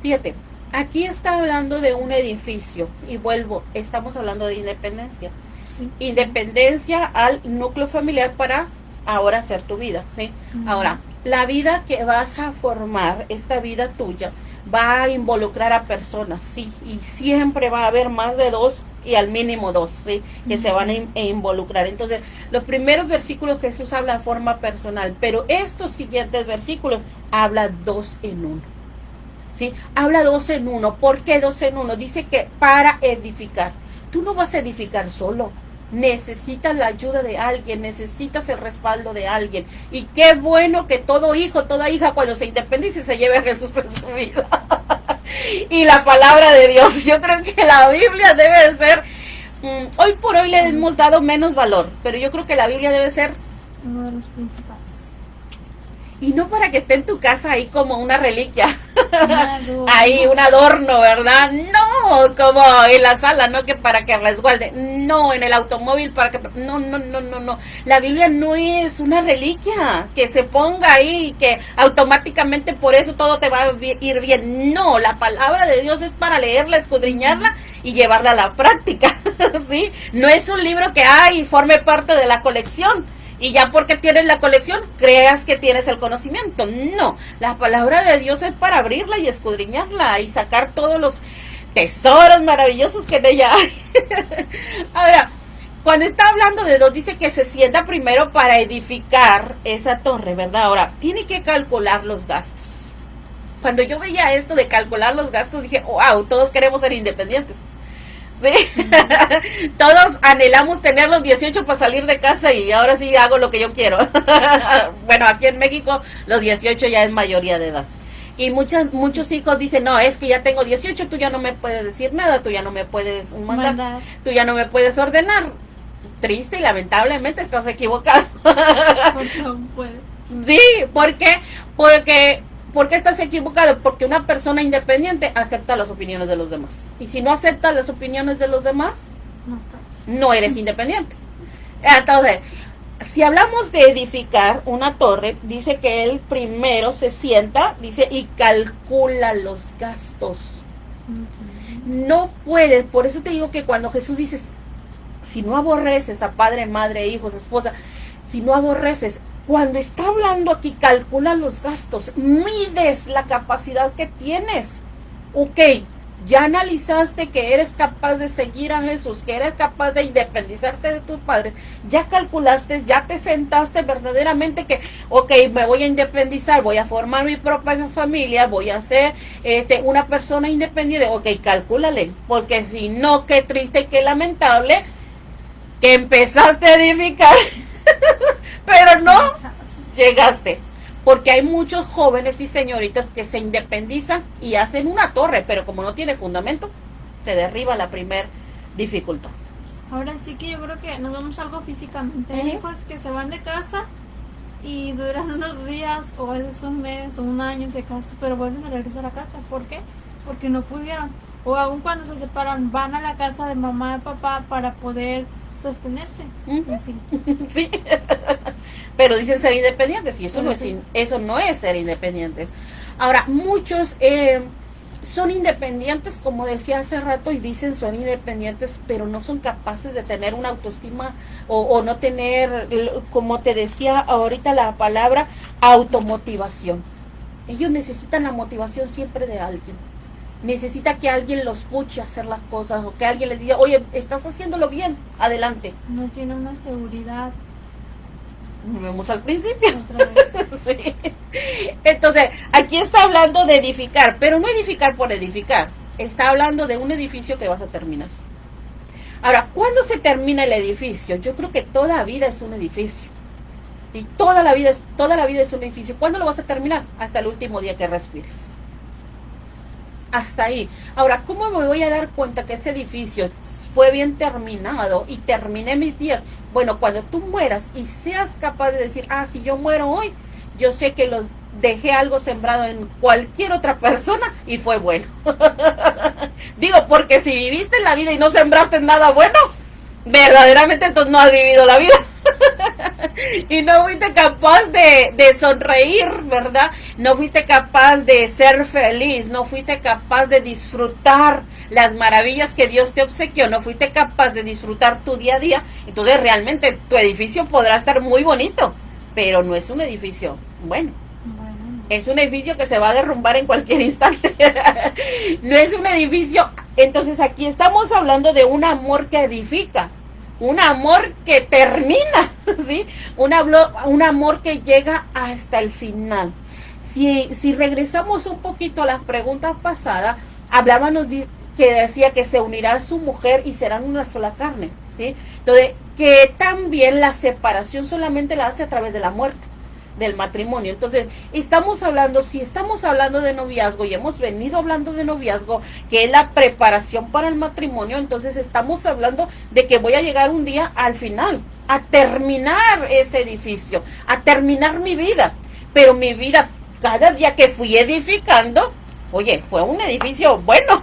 Fíjate, aquí está hablando de un edificio, y vuelvo, estamos hablando de independencia. Sí. Independencia al núcleo familiar para ahora hacer tu vida, ¿sí? Ahora, la vida que vas a formar, esta vida tuya, va a involucrar a personas, sí, y siempre va a haber más de dos y al mínimo dos, sí, que se van a involucrar. Entonces, los primeros versículos Jesús habla de forma personal, pero estos siguientes versículos habla 2 en 1, sí, habla 2 en 1. ¿Por qué 2 en 1? Dice que para edificar, tú no vas a edificar solo. Necesitas la ayuda de alguien, necesitas el respaldo de alguien. Y qué bueno que todo hijo, toda hija, cuando se independice, se lleve a Jesús en su vida. Y la palabra de Dios, yo creo que la Biblia debe ser, hoy por hoy le hemos dado menos valor, pero yo creo que la Biblia debe ser uno de los principales. Y no para que esté en tu casa ahí como una reliquia, ahí un adorno, ¿verdad? No, como en la sala, no que para que resguarde, no, en el automóvil para que, no. La Biblia no es una reliquia que se ponga ahí y que automáticamente por eso todo te va a ir bien. No, la palabra de Dios es para leerla, escudriñarla y llevarla a la práctica, ¿sí? No es un libro que forme parte de la colección. Y ya porque tienes la colección, creas que tienes el conocimiento. No, la palabra de Dios es para abrirla y escudriñarla y sacar todos los tesoros maravillosos que en ella hay. Ahora, cuando está hablando de 2, dice que se sienta primero para edificar esa torre, ¿verdad? Ahora, tiene que calcular los gastos. Cuando yo veía esto de calcular los gastos, dije, wow, todos queremos ser independientes. ¿Sí? Todos anhelamos tener los 18 para salir de casa y ahora sí hago lo que yo quiero. Bueno, aquí en México los 18 ya es mayoría de edad. Y muchos hijos dicen, no, es que ya tengo 18, tú ya no me puedes decir nada, tú ya no me puedes mandar. Tú ya no me puedes ordenar. Triste y lamentablemente estás equivocado. Porque no puede. Sí, ¿por qué? ¿Por qué estás equivocado? Porque una persona independiente acepta las opiniones de los demás. Y si no aceptas las opiniones de los demás, no eres independiente. Entonces, si hablamos de edificar una torre, dice que él primero se sienta, dice, y calcula los gastos. No puedes, por eso te digo que cuando Jesús dice, si no aborreces a padre, madre, hijos, esposa, si no aborreces, cuando está hablando aquí, calcula los gastos, mides la capacidad que tienes. Ok, ya analizaste que eres capaz de seguir a Jesús, que eres capaz de independizarte de tus padres, ya calculaste, ya te sentaste verdaderamente que, ok, me voy a independizar, voy a formar mi propia familia, voy a ser una persona independiente. Ok, calcúlale, porque si no, qué triste y qué lamentable que empezaste a edificar, pero no llegaste. Porque hay muchos jóvenes y señoritas que se independizan y hacen una torre, pero como no tiene fundamento, se derriba la primer dificultad. Ahora sí que yo creo que nos vamos algo físicamente. Hay hijos que se van de casa y duran unos días, o a veces un mes o un año de casa, pero vuelven a regresar a casa. ¿Por qué? Porque no pudieron. O aún cuando se separan, van a la casa de mamá y papá para poder sostenerse. Así. Sí. Pero dicen ser independientes y eso no es ser independientes. Ahora, muchos son independientes, como decía hace rato, y dicen son independientes, pero no son capaces de tener una autoestima o no tener, como te decía ahorita la palabra, automotivación. Ellos necesitan la motivación siempre de alguien. Necesita que alguien los puche a hacer las cosas, o que alguien les diga, oye, estás haciéndolo bien, adelante. No tiene una seguridad. Vemos al principio. Otra vez. Sí. Entonces, aquí está hablando de edificar, pero no edificar por edificar. Está hablando de un edificio que vas a terminar. Ahora, ¿cuándo se termina el edificio? Yo creo que toda vida es un edificio. Y toda la vida es un edificio. ¿Cuándo lo vas a terminar? Hasta el último día que respires. Hasta ahí. Ahora, ¿cómo me voy a dar cuenta que ese edificio fue bien terminado y terminé mis días? Bueno, cuando tú mueras y seas capaz de decir, si yo muero hoy, yo sé que los dejé algo sembrado en cualquier otra persona y fue bueno. Digo, porque si viviste la vida y no sembraste nada bueno, verdaderamente entonces no has vivido la vida. Y no fuiste capaz de sonreír, ¿verdad? No fuiste capaz de ser feliz, no fuiste capaz de disfrutar las maravillas que Dios te obsequió, no fuiste capaz de disfrutar tu día a día. Entonces realmente tu edificio podrá estar muy bonito, pero no es un edificio bueno. Es un edificio que se va a derrumbar en cualquier instante. No es un edificio. Entonces aquí estamos hablando de un amor que edifica, un amor que termina, ¿sí? Un amor que llega hasta el final. Si regresamos un poquito a las preguntas pasadas, hablábamos que decía que se unirá a su mujer y serán una sola carne, ¿sí? Entonces, que también la separación solamente la hace a través de la muerte del matrimonio. Entonces, si estamos hablando de noviazgo y hemos venido hablando de noviazgo, que es la preparación para el matrimonio, entonces estamos hablando de que voy a llegar un día al final, a terminar ese edificio, a terminar mi vida, pero mi vida, cada día que fui edificando, oye, fue un edificio bueno,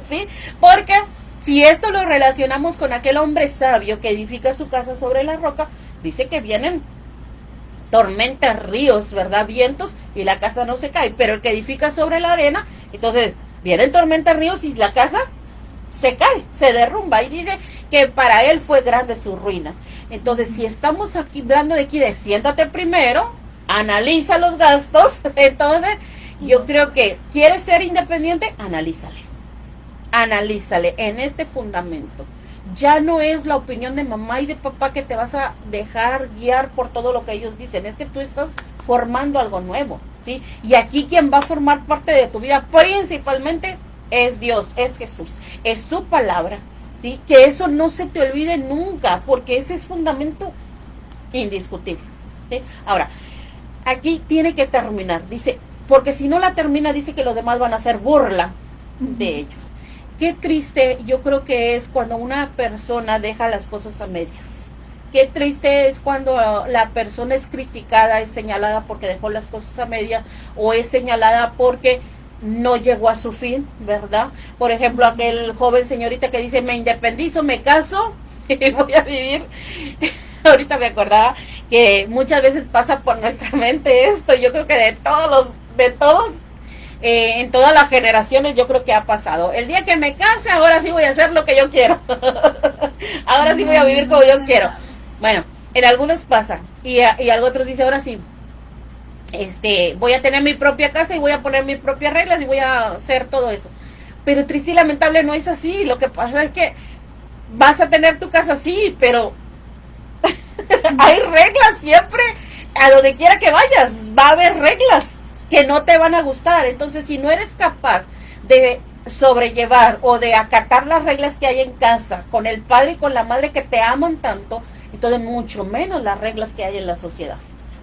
¿sí? Porque si esto lo relacionamos con aquel hombre sabio que edifica su casa sobre la roca, dice que vienen tormentas, ríos, ¿verdad? Vientos, y la casa no se cae, pero el que edifica sobre la arena, entonces vienen tormentas, ríos y la casa se cae, se derrumba, y dice que para él fue grande su ruina. Entonces, si estamos aquí hablando de aquí de siéntate primero, analiza los gastos, entonces yo creo que ¿quieres ser independiente? Analízale en este fundamento. Ya no es la opinión de mamá y de papá que te vas a dejar guiar por todo lo que ellos dicen, es que tú estás formando algo nuevo, ¿sí? Y aquí quien va a formar parte de tu vida principalmente es Dios, es Jesús, es su palabra, ¿sí? Que eso no se te olvide nunca, porque ese es fundamento indiscutible, ¿sí? Ahora, aquí tiene que terminar, dice, porque si no la termina, dice que los demás van a hacer burla de ellos. Qué triste, yo creo que es cuando una persona deja las cosas a medias. Qué triste es cuando la persona es criticada, es señalada porque dejó las cosas a medias, o es señalada porque no llegó a su fin, ¿verdad? Por ejemplo, aquel joven señorita que dice, me independizo, me caso y voy a vivir. Ahorita me acordaba que muchas veces pasa por nuestra mente esto. Yo creo que de todos, en todas las generaciones yo creo que ha pasado. El día que me case, ahora sí voy a hacer lo que yo quiero. Ahora sí voy a vivir como yo quiero. Bueno, en algunos pasa. Y algo otros dice, ahora sí, voy a tener mi propia casa y voy a poner mis propias reglas y voy a hacer todo eso. Pero triste y lamentable no es así. Lo que pasa es que vas a tener tu casa, sí, pero hay reglas siempre. A donde quiera que vayas, va a haber reglas que no te van a gustar. Entonces, si no eres capaz de sobrellevar o de acatar las reglas que hay en casa, con el padre y con la madre que te aman tanto, entonces mucho menos las reglas que hay en la sociedad.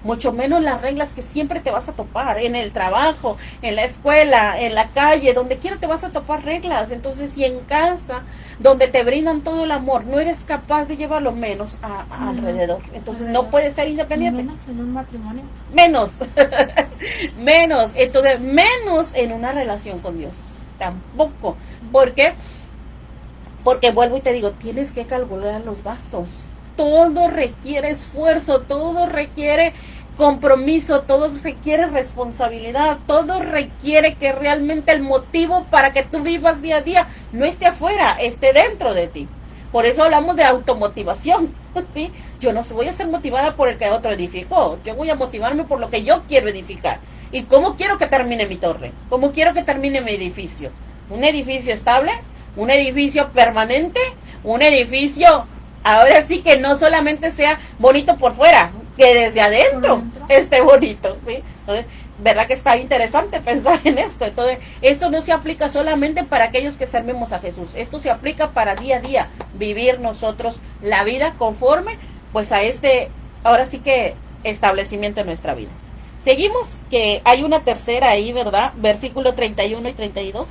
Mucho menos las reglas que siempre te vas a topar, en el trabajo, en la escuela, en la calle, donde quiera te vas a topar reglas. Entonces, si en casa, donde te brindan todo el amor, no eres capaz de llevarlo, menos alrededor. Entonces, no puedes ser independiente. Menos en un matrimonio. Menos. Menos. Entonces, menos en una relación con Dios. Tampoco. ¿Por qué? Porque vuelvo y te digo, tienes que calcular los gastos. Todo requiere esfuerzo, todo requiere compromiso, todo requiere responsabilidad, todo requiere que realmente el motivo para que tú vivas día a día no esté afuera, esté dentro de ti. Por eso hablamos de automotivación, ¿sí? Yo no voy a ser motivada por el que otro edificó, yo voy a motivarme por lo que yo quiero edificar. ¿Y cómo quiero que termine mi torre? ¿Cómo quiero que termine mi edificio? ¿Un edificio estable? ¿Un edificio permanente? ¿Un edificio... ahora sí que no solamente sea bonito por fuera, que desde adentro esté bonito, ¿sí? Entonces, ¿verdad que está interesante pensar en esto? Entonces, esto no se aplica solamente para aquellos que servemos a Jesús, esto se aplica para día a día, vivir nosotros la vida conforme, pues a ahora sí que establecimiento en nuestra vida. Seguimos, que hay una tercera ahí, ¿verdad? Versículo 31 y 32.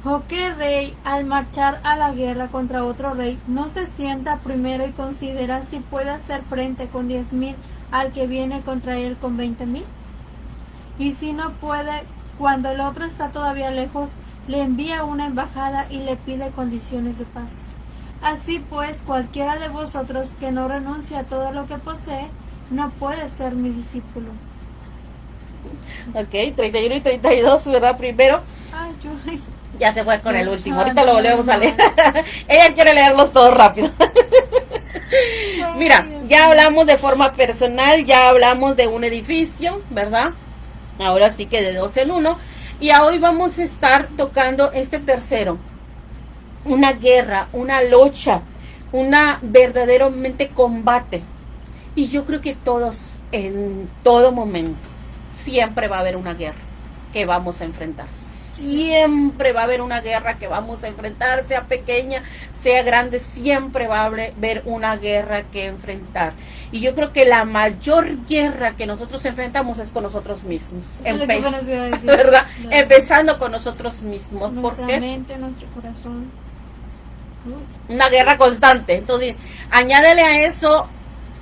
¿O qué rey, al marchar a la guerra contra otro rey, no se sienta primero y considera si puede hacer frente con 10,000 al que viene contra él con 20,000? Y si no puede, cuando el otro está todavía lejos, le envía una embajada y le pide condiciones de paz. Así pues, cualquiera de vosotros que no renuncie a todo lo que posee, no puede ser mi discípulo. Ok, 31 y 32, ¿verdad? Primero. Ay, yo... Ya se fue con el último, ahorita lo volvemos a leer. Ella quiere leerlos todos rápido. Mira, ya hablamos de forma personal, ya hablamos de un edificio, ¿verdad? Ahora sí que de 2 en 1. Y hoy vamos a estar tocando este tercero. Una guerra, una lucha, una verdaderamente combate. Y yo creo que todos, en todo momento, siempre va a haber una guerra que vamos a enfrentar. Siempre va a haber una guerra que vamos a enfrentar, sea pequeña, sea grande, siempre va a haber una guerra que enfrentar. Y yo creo que la mayor guerra que nosotros enfrentamos es con nosotros mismos. ¿Verdad? Empezando con nosotros mismos. ¿Por qué? Nuestra mente, nuestro corazón. Una guerra constante. Entonces, añádele a eso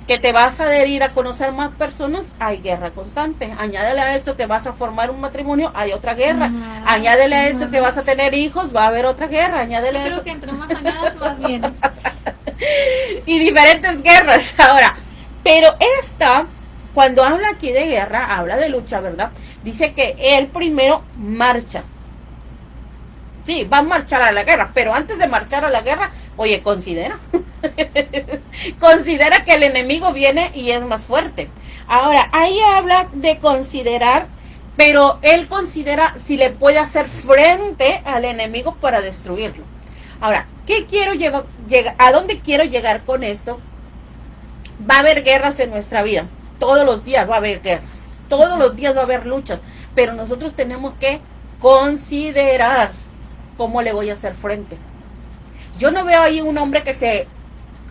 que te vas a adherir a conocer más personas, hay guerra constante. Añádele a esto que vas a formar un matrimonio, hay otra guerra. Añádele a esto que vas a tener hijos, va a haber otra guerra. Añádele a eso. Creo que entre más añadas, más bien. Y diferentes guerras. Ahora, pero esta, cuando habla aquí de guerra, habla de lucha, ¿verdad? Dice que él primero marcha. Sí, va a marchar a la guerra, pero antes de marchar a la guerra, oye, considera que el enemigo viene y es más fuerte. Ahora, ahí habla de considerar, pero él considera si le puede hacer frente al enemigo para destruirlo. Ahora, ¿qué quiero ¿a dónde quiero llegar con esto? Va a haber guerras en nuestra vida, todos los días va a haber guerras, todos los días va a haber luchas, pero nosotros tenemos que considerar cómo le voy a hacer frente. Yo no veo ahí un hombre que se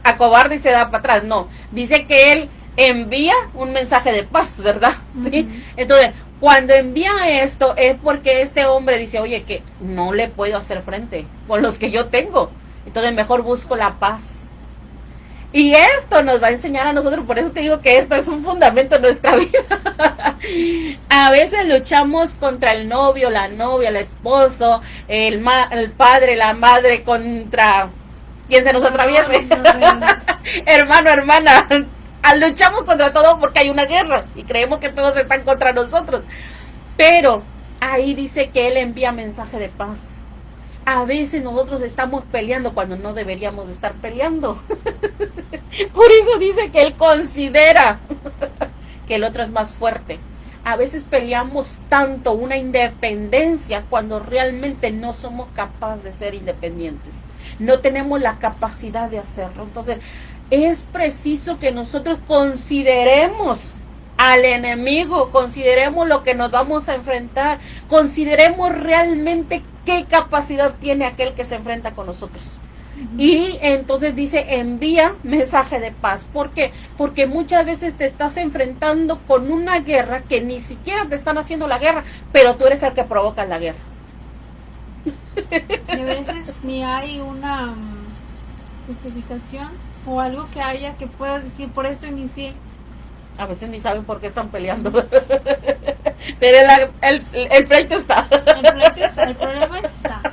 acobarde y se da para atrás, no. Dice que él envía un mensaje de paz, ¿verdad? ¿Sí? Entonces, cuando envía esto es porque este hombre dice, oye, que no le puedo hacer frente con los que yo tengo. Entonces, mejor busco la paz. Y esto nos va a enseñar a nosotros, por eso te digo que esto es un fundamento de nuestra vida. A veces luchamos contra el novio, la novia, el esposo, el padre, la madre, contra quien se nos atraviese. Hermano, hermana, luchamos contra todo porque hay una guerra y creemos que todos están contra nosotros. Pero ahí dice que Él envía mensaje de paz. A veces nosotros estamos peleando cuando no deberíamos de estar peleando. Por eso dice que Él considera que el otro es más fuerte. A veces peleamos tanto una independencia cuando realmente no somos capaces de ser independientes. No tenemos la capacidad de hacerlo. Entonces, es preciso que nosotros consideremos al enemigo, consideremos lo que nos vamos a enfrentar, consideremos realmente qué capacidad tiene aquel que se enfrenta con nosotros. Y entonces dice, envía mensaje de paz. ¿Por qué? Porque muchas veces te estás enfrentando con una guerra que ni siquiera te están haciendo la guerra, pero tú eres el que provoca la guerra. Y a veces ni hay una justificación o algo que haya que puedas decir, por esto inicié. A veces ni saben por qué están peleando. Pero el pleito está. El problema está.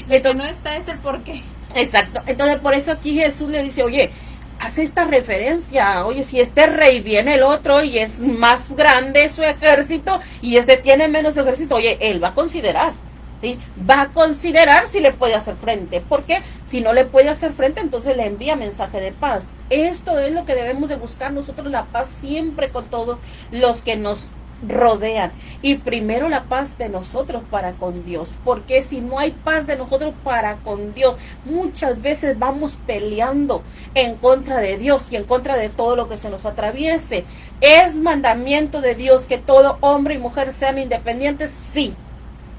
Lo que no está es el por qué. Exacto. Entonces por eso aquí Jesús le dice, oye, hace esta referencia. Oye, si este rey viene el otro y es más grande su ejército y este tiene menos ejército, oye, él va a considerar. ¿Sí? Va a considerar si le puede hacer frente, porque si no le puede hacer frente, entonces le envía mensaje de paz. Esto es lo que debemos de buscar nosotros, la paz siempre con todos los que nos rodean, y primero la paz de nosotros para con Dios, porque si no hay paz de nosotros para con Dios, muchas veces vamos peleando en contra de Dios y en contra de todo lo que se nos atraviese. ¿Es mandamiento de Dios que todo hombre y mujer sean independientes? Sí.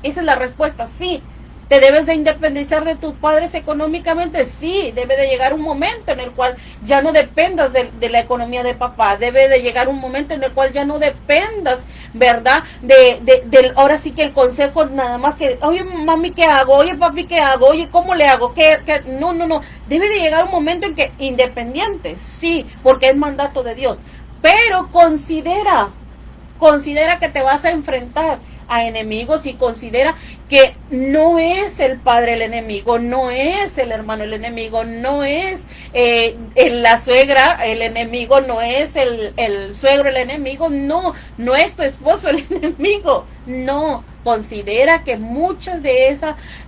Esa es la respuesta, sí. ¿Te debes de independizar de tus padres económicamente? Sí. Debe de llegar un momento en el cual ya no dependas de la economía de papá. Debe de llegar un momento en el cual ya no dependas, ¿verdad? Ahora sí que el consejo nada más que, oye mami, ¿qué hago? Oye papi, ¿qué hago? Oye, ¿cómo le hago? No. Debe de llegar un momento en que independiente, sí, porque es mandato de Dios. Pero considera que te vas a enfrentar a enemigos y considera que no es el padre el enemigo, no es el hermano el enemigo, no es la suegra el enemigo, no es el suegro el enemigo, no es tu esposo el enemigo, no. Considera que muchas de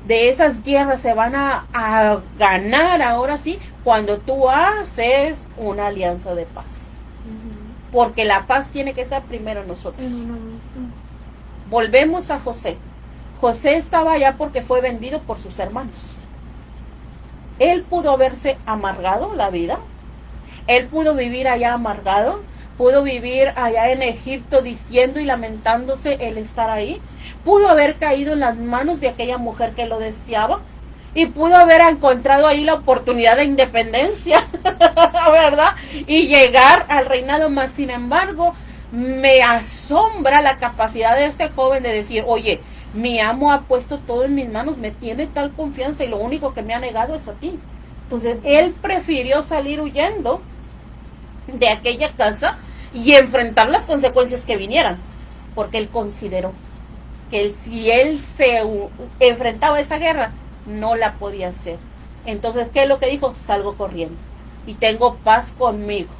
esas guerras se van a ganar ahora sí cuando tú haces una alianza de paz, porque la paz tiene que estar primero en nosotros. Volvemos a José. José estaba allá porque fue vendido por sus hermanos. Él pudo haberse amargado la vida. Él pudo vivir allá amargado. Pudo vivir allá en Egipto diciendo y lamentándose el estar ahí. Pudo haber caído en las manos de aquella mujer que lo deseaba. Y pudo haber encontrado ahí la oportunidad de independencia, ¿verdad? Y llegar al reinado. Más sin embargo, me asombra la capacidad de este joven de decir, oye, mi amo ha puesto todo en mis manos, me tiene tal confianza y lo único que me ha negado es a ti. Entonces, él prefirió salir huyendo de aquella casa y enfrentar las consecuencias que vinieran, porque él consideró que si él se enfrentaba a esa guerra, no la podía hacer. Entonces, ¿qué es lo que dijo? Salgo corriendo y tengo paz conmigo.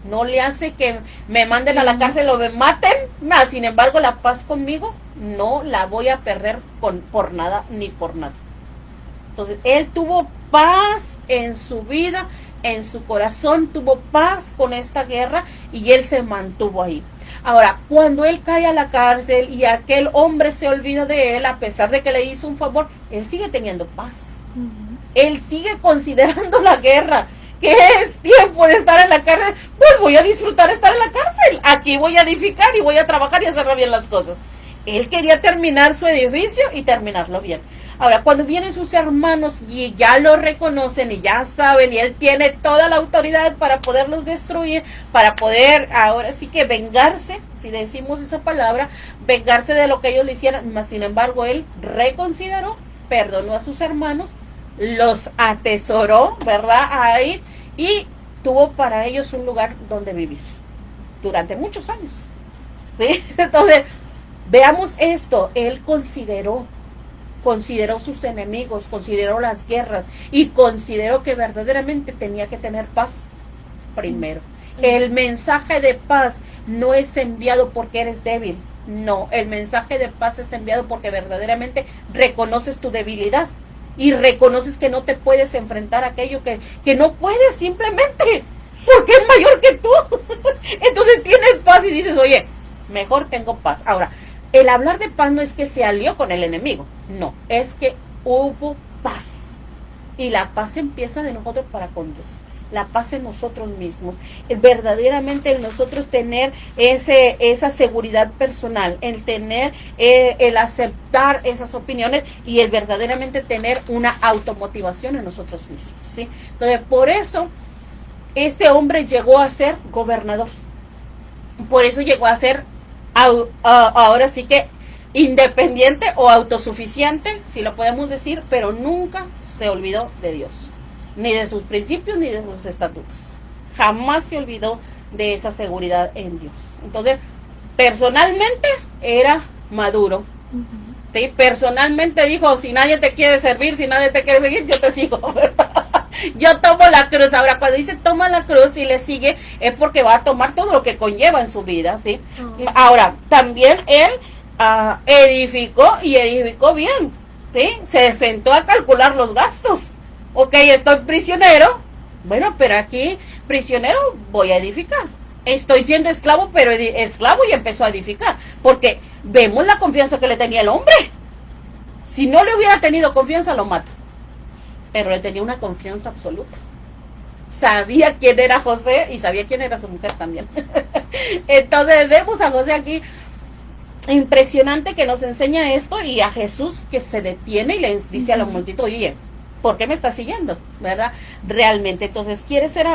No le hace que me manden a la cárcel o me maten, sin embargo la paz conmigo no la voy a perder por nada ni por nada. Entonces él tuvo paz en su vida, en su corazón, tuvo paz con esta guerra y él se mantuvo ahí. Ahora, cuando él cae a la cárcel y aquel hombre se olvida de él, a pesar de que le hizo un favor, él sigue teniendo paz. Él sigue considerando la guerra, que es tiempo de estar en la cárcel, pues voy a disfrutar estar en la cárcel, aquí voy a edificar y voy a trabajar y hacer bien las cosas. Él quería terminar su edificio y terminarlo bien. Ahora, cuando vienen sus hermanos y ya lo reconocen y ya saben, y él tiene toda la autoridad para poderlos destruir, para poder ahora sí que vengarse, si decimos esa palabra, vengarse de lo que ellos le hicieran, mas sin embargo él reconsideró, perdonó a sus hermanos, los atesoró, ¿verdad? Ahí, y tuvo para ellos un lugar donde vivir durante muchos años. ¿Sí? Entonces, veamos esto, él consideró sus enemigos, consideró las guerras y consideró que verdaderamente tenía que tener paz primero. El mensaje de paz no es enviado porque eres débil, no, el mensaje de paz es enviado porque verdaderamente reconoces tu debilidad y reconoces que no te puedes enfrentar a aquello que no puedes simplemente, porque es mayor que tú. Entonces tienes paz y dices, oye, mejor tengo paz. Ahora, el hablar de paz no es que se alió con el enemigo, no, es que hubo paz. Y la paz empieza de nosotros para con Dios. La paz en nosotros mismos, verdaderamente en nosotros tener esa seguridad personal, el tener, el aceptar esas opiniones y el verdaderamente tener una automotivación en nosotros mismos, ¿sí? Entonces, por eso, este hombre llegó a ser gobernador, por eso llegó a ser, ahora sí que, independiente o autosuficiente, si lo podemos decir, pero nunca se olvidó de Dios, ni de sus principios, ni de sus estatutos. Jamás se olvidó de esa seguridad en Dios. Entonces, personalmente era maduro. ¿Sí? Personalmente dijo, si nadie te quiere servir, si nadie te quiere seguir, yo te sigo. Yo tomo la cruz. Ahora, cuando dice toma la cruz y le sigue, es porque va a tomar todo lo que conlleva en su vida, ¿sí? Ahora, también él edificó y edificó bien, ¿sí? Se sentó a calcular los gastos. Ok, estoy prisionero, bueno, pero aquí prisionero voy a edificar. Estoy siendo esclavo, pero esclavo, y empezó a edificar, porque vemos la confianza que le tenía el hombre. Si no le hubiera tenido confianza, lo mata, pero le tenía una confianza absoluta. Sabía quién era José y sabía quién era su mujer también. Entonces vemos a José aquí, impresionante, que nos enseña esto, y a Jesús que se detiene y le dice a la multitud, oye, ¿por qué me estás siguiendo? ¿Verdad? Realmente, entonces, ¿quieres ser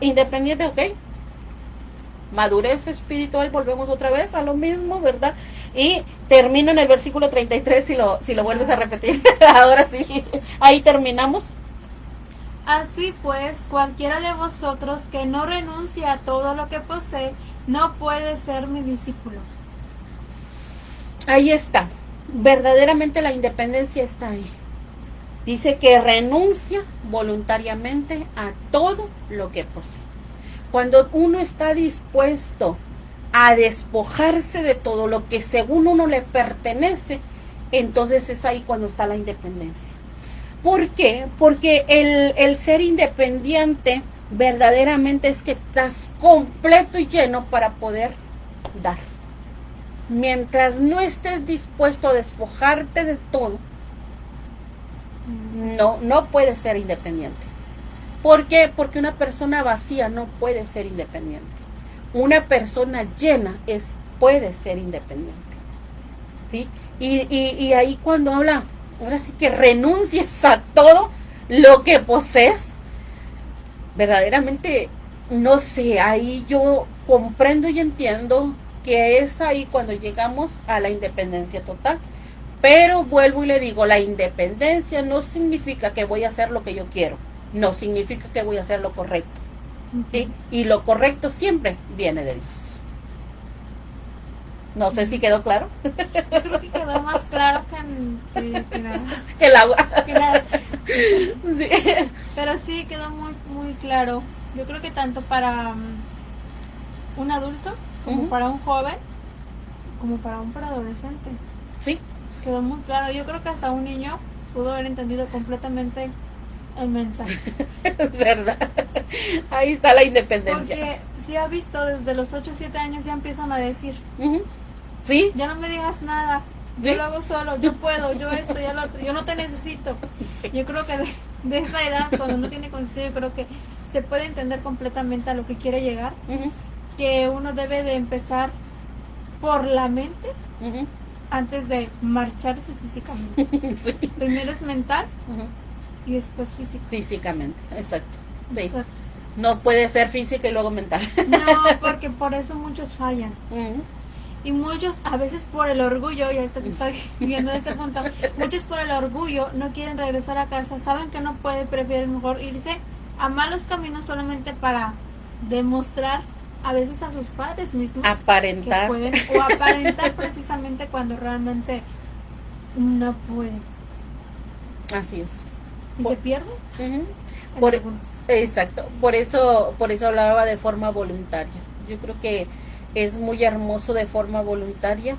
independiente? Ok. Madurez espiritual, volvemos otra vez a lo mismo, ¿verdad? Y termino en el versículo 33, si lo vuelves a repetir. Ahora sí, ahí terminamos. Así pues, cualquiera de vosotros que no renuncie a todo lo que posee, no puede ser mi discípulo. Ahí está. Verdaderamente la independencia está ahí. Dice que renuncia voluntariamente a todo lo que posee. Cuando uno está dispuesto a despojarse de todo lo que según uno le pertenece, entonces es ahí cuando está la independencia. ¿Por qué? Porque el ser independiente verdaderamente es que estás completo y lleno para poder dar. Mientras no estés dispuesto a despojarte de todo, no puedes ser independiente. ¿Por qué? Porque una persona vacía no puede ser independiente. Una persona llena puede ser independiente, ¿sí? Y ahí cuando habla, ahora sí que renuncies a todo lo que posees, verdaderamente, no sé, ahí yo comprendo y entiendo que es ahí cuando llegamos a la independencia total. Pero vuelvo y le digo, la independencia no significa que voy a hacer lo que yo quiero, no significa que voy a hacer lo correcto, ¿sí? Y lo correcto siempre viene de Dios. No sé si quedó claro. Yo creo que quedó más claro que el agua. Sí. Pero sí quedó muy, muy claro. Yo creo que tanto para un adulto, como para un joven, como para un preadolescente. Sí. Quedó muy claro. Yo creo que hasta un niño pudo haber entendido completamente el mensaje. ¿Verdad? Ahí está la independencia. Porque si ha visto, desde los 8 o 7 años ya empiezan a decir, sí, ya no me digas nada, yo lo hago solo, yo puedo, yo esto, yo lo otro, yo no te necesito. Sí. Yo creo que de esa edad, cuando uno tiene conciencia, yo creo que se puede entender completamente a lo que quiere llegar, que uno debe de empezar por la mente, antes de marcharse físicamente. Sí. Primero es mental Ujú. y después físico. Físicamente, exacto. Sí. Exacto. No puede ser física y luego mental. No, porque por eso muchos fallan. Ujú. Y muchos, a veces por el orgullo, y ahorita que estoy viendo ese punto, muchos por el orgullo no quieren regresar a casa, saben que no pueden, prefieren mejor irse a malos caminos solamente para demostrar a veces a sus padres mismos Aparentar. que pueden, o aparentar precisamente cuando realmente no pueden. Así es. Y Por- se pierden Ujú. en Por- algunos. Exacto, por eso hablaba de forma voluntaria. Yo creo que es muy hermoso de forma voluntaria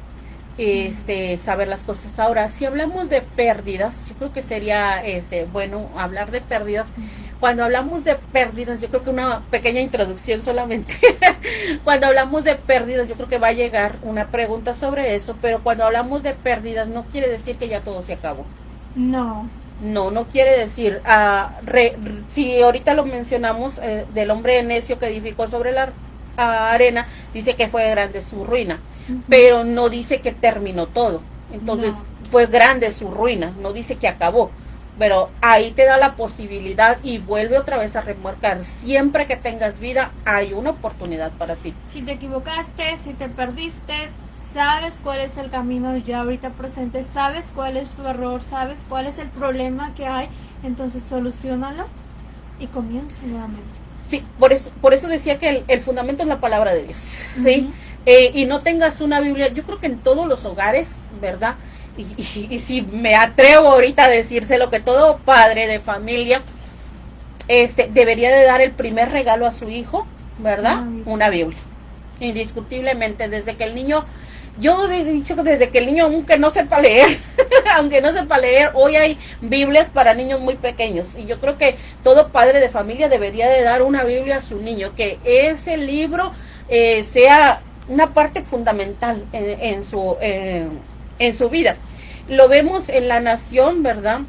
saber las cosas. Ahora, si hablamos de pérdidas, yo creo que sería bueno hablar de pérdidas. Cuando hablamos de pérdidas, yo creo que una pequeña introducción solamente. Cuando hablamos de pérdidas, yo creo que va a llegar una pregunta sobre eso, pero cuando hablamos de pérdidas no quiere decir que ya todo se acabó. No. No quiere decir, si ahorita lo mencionamos, del hombre necio que edificó sobre la arena, dice que fue grande su ruina, pero no dice que terminó todo. Entonces, No. fue grande su ruina, no dice que acabó, pero ahí te da la posibilidad y vuelve otra vez a remarcar, siempre que tengas vida, hay una oportunidad para ti. Si te equivocaste, si te perdiste, sabes cuál es el camino ya ahorita presente, sabes cuál es tu error, sabes cuál es el problema que hay, entonces solucionalo y comienza nuevamente. Sí, por eso decía que el fundamento es la palabra de Dios, ¿sí? Ujú. Y no tengas una Biblia, yo creo que en todos los hogares, ¿verdad? Y si me atrevo ahorita a decírselo, que todo padre de familia debería de dar el primer regalo a su hijo, ¿verdad? Una Biblia. Indiscutiblemente, desde que el niño, yo he dicho que desde que el niño, aunque no sepa leer, hoy hay Biblias para niños muy pequeños, y yo creo que todo padre de familia debería de dar una Biblia a su niño, que ese libro sea una parte fundamental en su vida. Lo vemos en la nación, ¿verdad?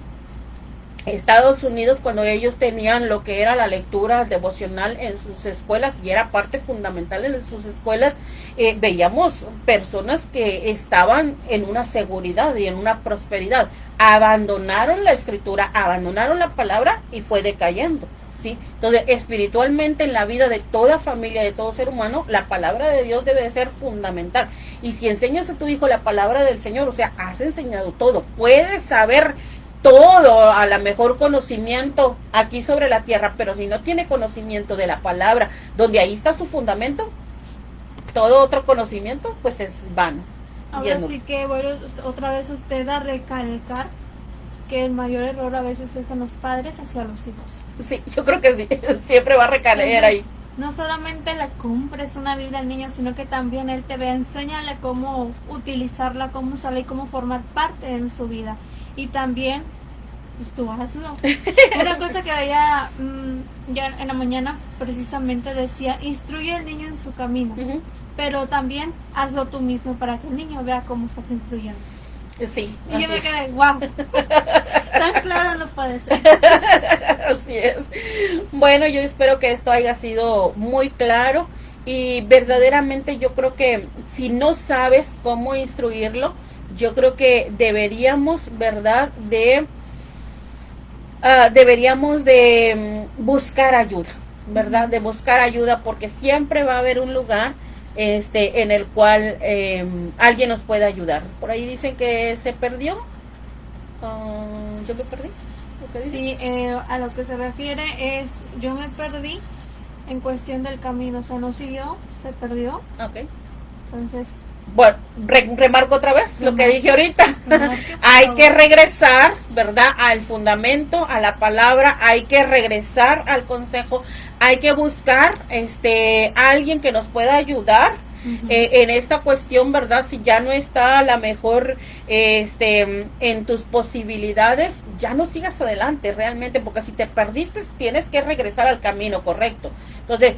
Estados Unidos, cuando ellos tenían lo que era la lectura devocional en sus escuelas, y era parte fundamental en sus escuelas, veíamos personas que estaban en una seguridad y en una prosperidad. Abandonaron la escritura, abandonaron la palabra y fue decayendo, ¿sí? Entonces, espiritualmente, en la vida de toda familia, de todo ser humano, la palabra de Dios debe de ser fundamental. Y si enseñas a tu hijo la palabra del Señor, o sea, has enseñado todo, puedes saber todo, a la mejor conocimiento aquí sobre la tierra, pero si no tiene conocimiento de la palabra, donde ahí está su fundamento, todo otro conocimiento pues es vano. Ahora sí que bueno, otra vez usted a recalcar que el mayor error a veces es en los padres hacia los hijos. Sí, yo creo que sí, siempre va a recaer ahí. No solamente le compres una Biblia al niño, sino que también él te ve, enséñale cómo utilizarla, cómo usarla y cómo formar parte en su vida. Y también, pues tú hazlo. Una cosa que veía ya en la mañana precisamente decía, instruye al niño en su camino, pero también hazlo tú mismo para que el niño vea cómo estás instruyendo. Sí. Y yo me quedé, wow, tan claro no puede ser. Así es. Bueno, yo espero que esto haya sido muy claro, y verdaderamente yo creo que si no sabes cómo instruirlo, yo creo que deberíamos, ¿verdad?, deberíamos de buscar ayuda, ¿verdad? De buscar ayuda, porque siempre va a haber un lugar en el cual alguien nos puede ayudar. Por ahí dicen que se perdió. Yo me perdí. ¿Lo que dice? Sí, a lo que se refiere es, yo me perdí en cuestión del camino, o sea, no siguió, se perdió. Ok. Entonces, bueno, remarco otra vez lo que dije ahorita. Remarque, por Hay favor. que regresar, ¿verdad?, al fundamento, a la palabra. Hay que regresar al consejo. Hay que buscar alguien que nos pueda ayudar en esta cuestión, ¿verdad? Si ya no está a la mejor en tus posibilidades, ya no sigas adelante realmente, porque si te perdiste, tienes que regresar al camino correcto. Entonces,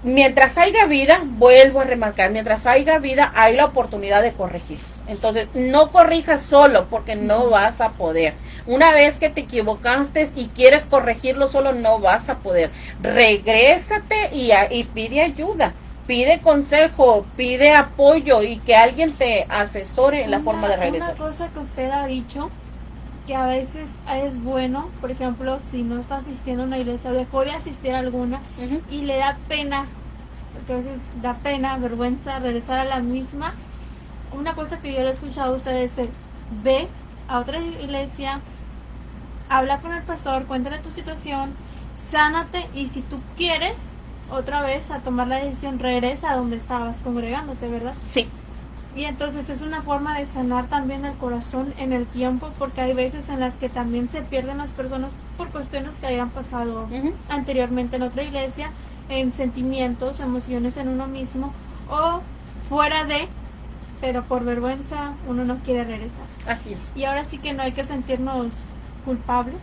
mientras haya vida, vuelvo a remarcar, mientras haya vida, hay la oportunidad de corregir. Entonces, no corrijas solo, porque no vas a poder. Una vez que te equivocaste y quieres corregirlo solo, no vas a poder. Regrésate y pide ayuda. pide consejo, pide apoyo y que alguien te asesore en la forma de regresar. Una cosa que usted ha dicho, que a veces es bueno, por ejemplo, si no está asistiendo a una iglesia, dejó de asistir a alguna Ujú. y le da pena, porque a veces da pena, vergüenza regresar a la misma. Una cosa que yo le he escuchado a ustedes es, ve a otra iglesia, habla con el pastor, cuéntale tu situación, sánate, y si tú quieres otra vez a tomar la decisión, regresa a donde estabas congregándote, ¿verdad? Sí, Y entonces es una forma de sanar también el corazón en el tiempo, porque hay veces en las que también se pierden las personas por cuestiones que hayan pasado Ujú. anteriormente en otra iglesia, en sentimientos, emociones en uno mismo, o fuera de, pero por vergüenza uno no quiere regresar. así es. Y ahora sí que no hay que sentirnos culpables,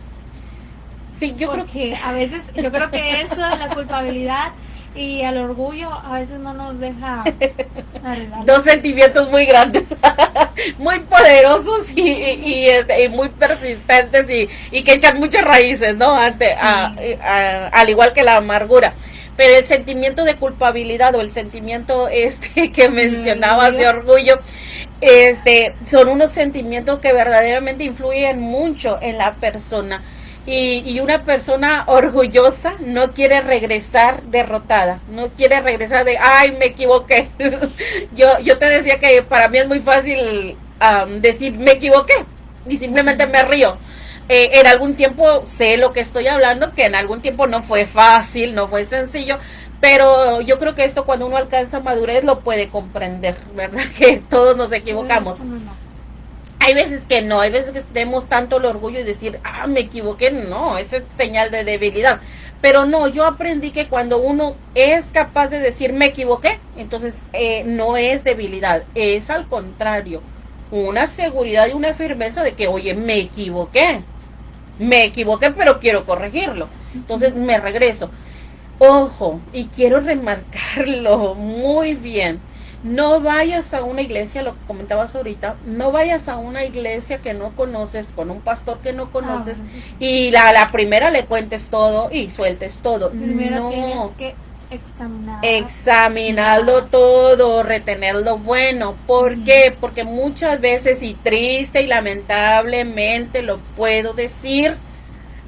Sí, yo creo porque a veces, yo creo que eso, la culpabilidad y el orgullo, a veces no nos deja arreglar. dos sentimientos muy grandes, muy poderosos y muy persistentes y que echan muchas raíces, ¿no? Al igual que la amargura. Pero el sentimiento de culpabilidad o el sentimiento que mencionabas de orgullo, son unos sentimientos que verdaderamente influyen mucho en la persona. Y una persona orgullosa no quiere regresar derrotada, no quiere regresar de, ay, me equivoqué. yo te decía que para mí es muy fácil decir, me equivoqué, y simplemente me río. En algún tiempo sé lo que estoy hablando, que en algún tiempo no fue fácil, no fue sencillo, pero yo creo que esto cuando uno alcanza madurez lo puede comprender, ¿verdad? Que todos nos equivocamos. Eso no. Hay veces que no, hay veces que tenemos tanto el orgullo y decir, me equivoqué, no, esa es señal de debilidad. Pero no, yo aprendí que cuando uno es capaz de decir, me equivoqué, entonces no es debilidad, es al contrario, una seguridad y una firmeza de que, oye, me equivoqué, pero quiero corregirlo. Entonces me regreso. Ojo, y quiero remarcarlo muy bien. No vayas a una iglesia, lo que comentabas ahorita, no vayas a una iglesia que no conoces, con un pastor que no conoces, y la primera le cuentes todo y sueltes todo. Primero No, tienes que examinarlo todo, retener lo bueno. ¿Por qué? Porque muchas veces, y triste y lamentablemente lo puedo decir,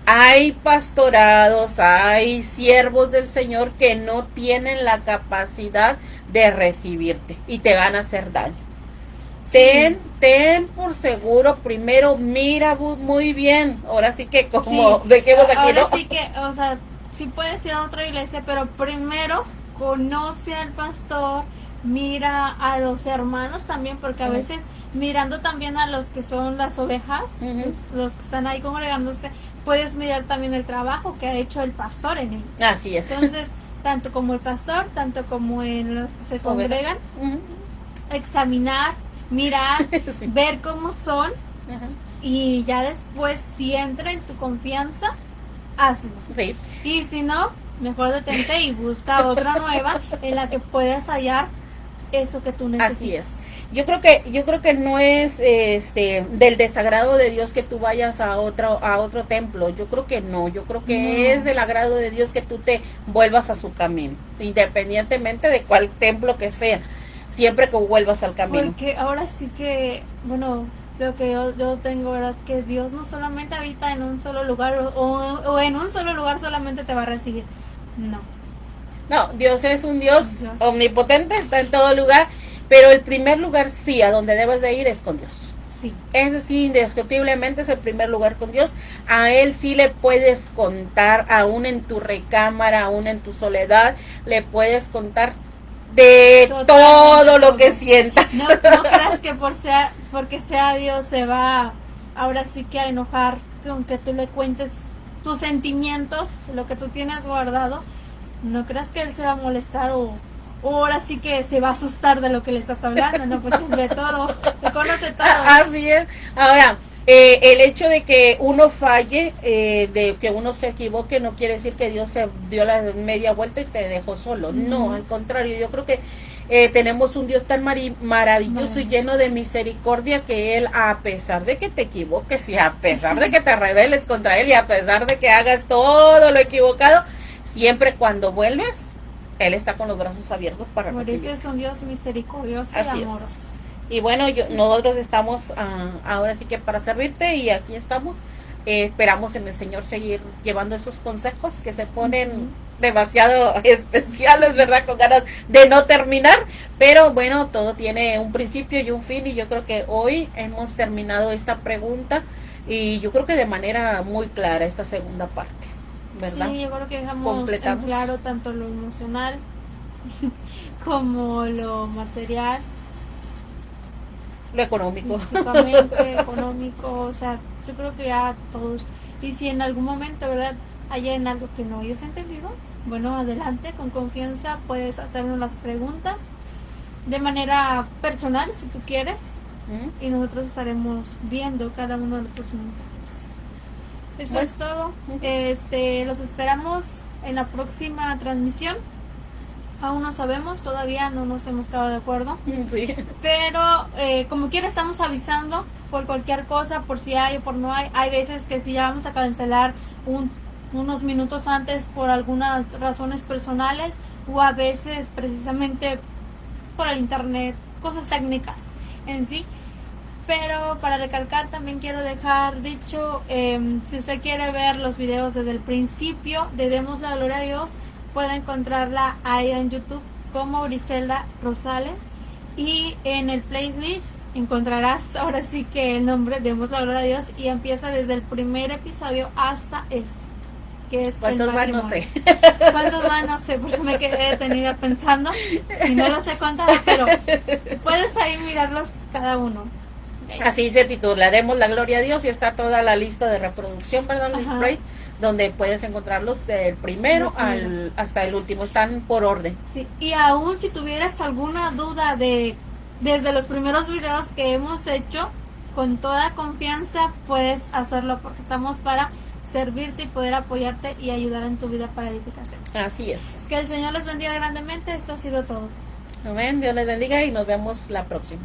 hay pastorados, hay siervos del Señor que no tienen la capacidad de recibirte y te van a hacer daño. Ten por seguro, primero mira muy bien, ahora sí que como dejemos aquí, ahora ¿no? sí que, o sea, sí puedes ir a otra iglesia, pero primero conoce al pastor, mira a los hermanos también, porque a veces mirando también a los que son las ovejas, los que están ahí congregándose, puedes mirar también el trabajo que ha hecho el pastor en ellos. Así es. Entonces, tanto como el pastor, tanto como en los que se congregan, examinar, mirar, Sí. ver cómo son, Ajá. y ya después, si entra en tu confianza, hazlo. Sí. Y si no, mejor detente y busca otra nueva en la que puedas hallar eso que tú necesitas. Así es. Yo creo que no es del desagrado de Dios que tú vayas a otro templo. Yo creo que no. Yo creo que es del agrado de Dios que tú te vuelvas a su camino, independientemente de cuál templo que sea, siempre que vuelvas al camino. Porque ahora sí que, bueno, lo que yo tengo, ¿verdad? Que Dios no solamente habita en un solo lugar o en un solo lugar solamente te va a recibir. No. Dios es un Dios omnipotente, está en todo lugar. Pero el primer lugar sí, a donde debes de ir es con Dios. Sí. Ese sí, indiscutiblemente es el primer lugar con Dios. A Él sí le puedes contar, aún en tu recámara, aún en tu soledad, le puedes contar de todo lo que sientas. No creas que porque sea Dios se va ahora sí que a enojar con que tú le cuentes tus sentimientos, lo que tú tienes guardado. No creas que Él se va a molestar o ahora sí que se va a asustar de lo que le estás hablando, ¿no? Pues de todo, te conoce todo. Así es. Ahora, el hecho de que uno falle, de que uno se equivoque, no quiere decir que Dios se dio la media vuelta y te dejó solo. No, al contrario, yo creo que tenemos un Dios tan maravilloso y lleno de misericordia que Él, a pesar de que te equivoques y a pesar de que te rebeles contra Él y a pesar de que hagas todo lo equivocado, siempre cuando vuelves, Él está con los brazos abiertos para Por eso recibir. es un Dios misericordioso y Así es. amoroso. Y bueno, nosotros estamos ahora sí que para servirte y aquí estamos. Esperamos en el Señor seguir llevando esos consejos que se ponen demasiado especiales, ¿verdad? Con ganas de no terminar, pero bueno, todo tiene un principio y un fin y yo creo que hoy hemos terminado esta pregunta y yo creo que de manera muy clara esta segunda parte, ¿verdad? Sí, yo creo que dejamos en Completamos. claro tanto lo emocional como lo material, Lo económico. físicamente, económico, o sea, yo creo que ya todos. Y si en algún momento, ¿verdad?, hay en algo que no hayas entendido, bueno, adelante, con confianza puedes hacernos las preguntas de manera personal, si tú quieres, ¿Mm? y nosotros estaremos viendo cada uno de tus mensajes. Eso Bueno. es todo. Ujú. Los esperamos en la próxima transmisión. Aún no sabemos, todavía no nos hemos quedado de acuerdo. Sí. Pero como quiera estamos avisando por cualquier cosa, por si hay o por no hay. Hay veces que si ya vamos a cancelar unos minutos antes por algunas razones personales o a veces precisamente por el internet, cosas técnicas en sí. Pero para recalcar también quiero dejar dicho, si usted quiere ver los videos desde el principio de Demos la Gloria a Dios, puede encontrarla ahí en YouTube como Griselda Rosales y en el playlist encontrarás ahora sí que el nombre Demos la Gloria a Dios y empieza desde el primer episodio hasta este, que es ¿Cuántos el van? No matrimonio. sé. ¿Cuántos van? No sé, por eso me quedé detenida pensando y no los he contado, pero puedes ahí mirarlos cada uno. Así se titula, Demos la Gloria a Dios y está toda la lista de reproducción, perdón, Ajá. Sprite, donde puedes encontrarlos del primero hasta el último, están por orden. Sí, y aún si tuvieras alguna duda desde los primeros videos que hemos hecho, con toda confianza puedes hacerlo porque estamos para servirte y poder apoyarte y ayudar en tu vida para edificación. Así es. Que el Señor les bendiga grandemente, esto ha sido todo. Amén, Dios les bendiga y nos vemos la próxima.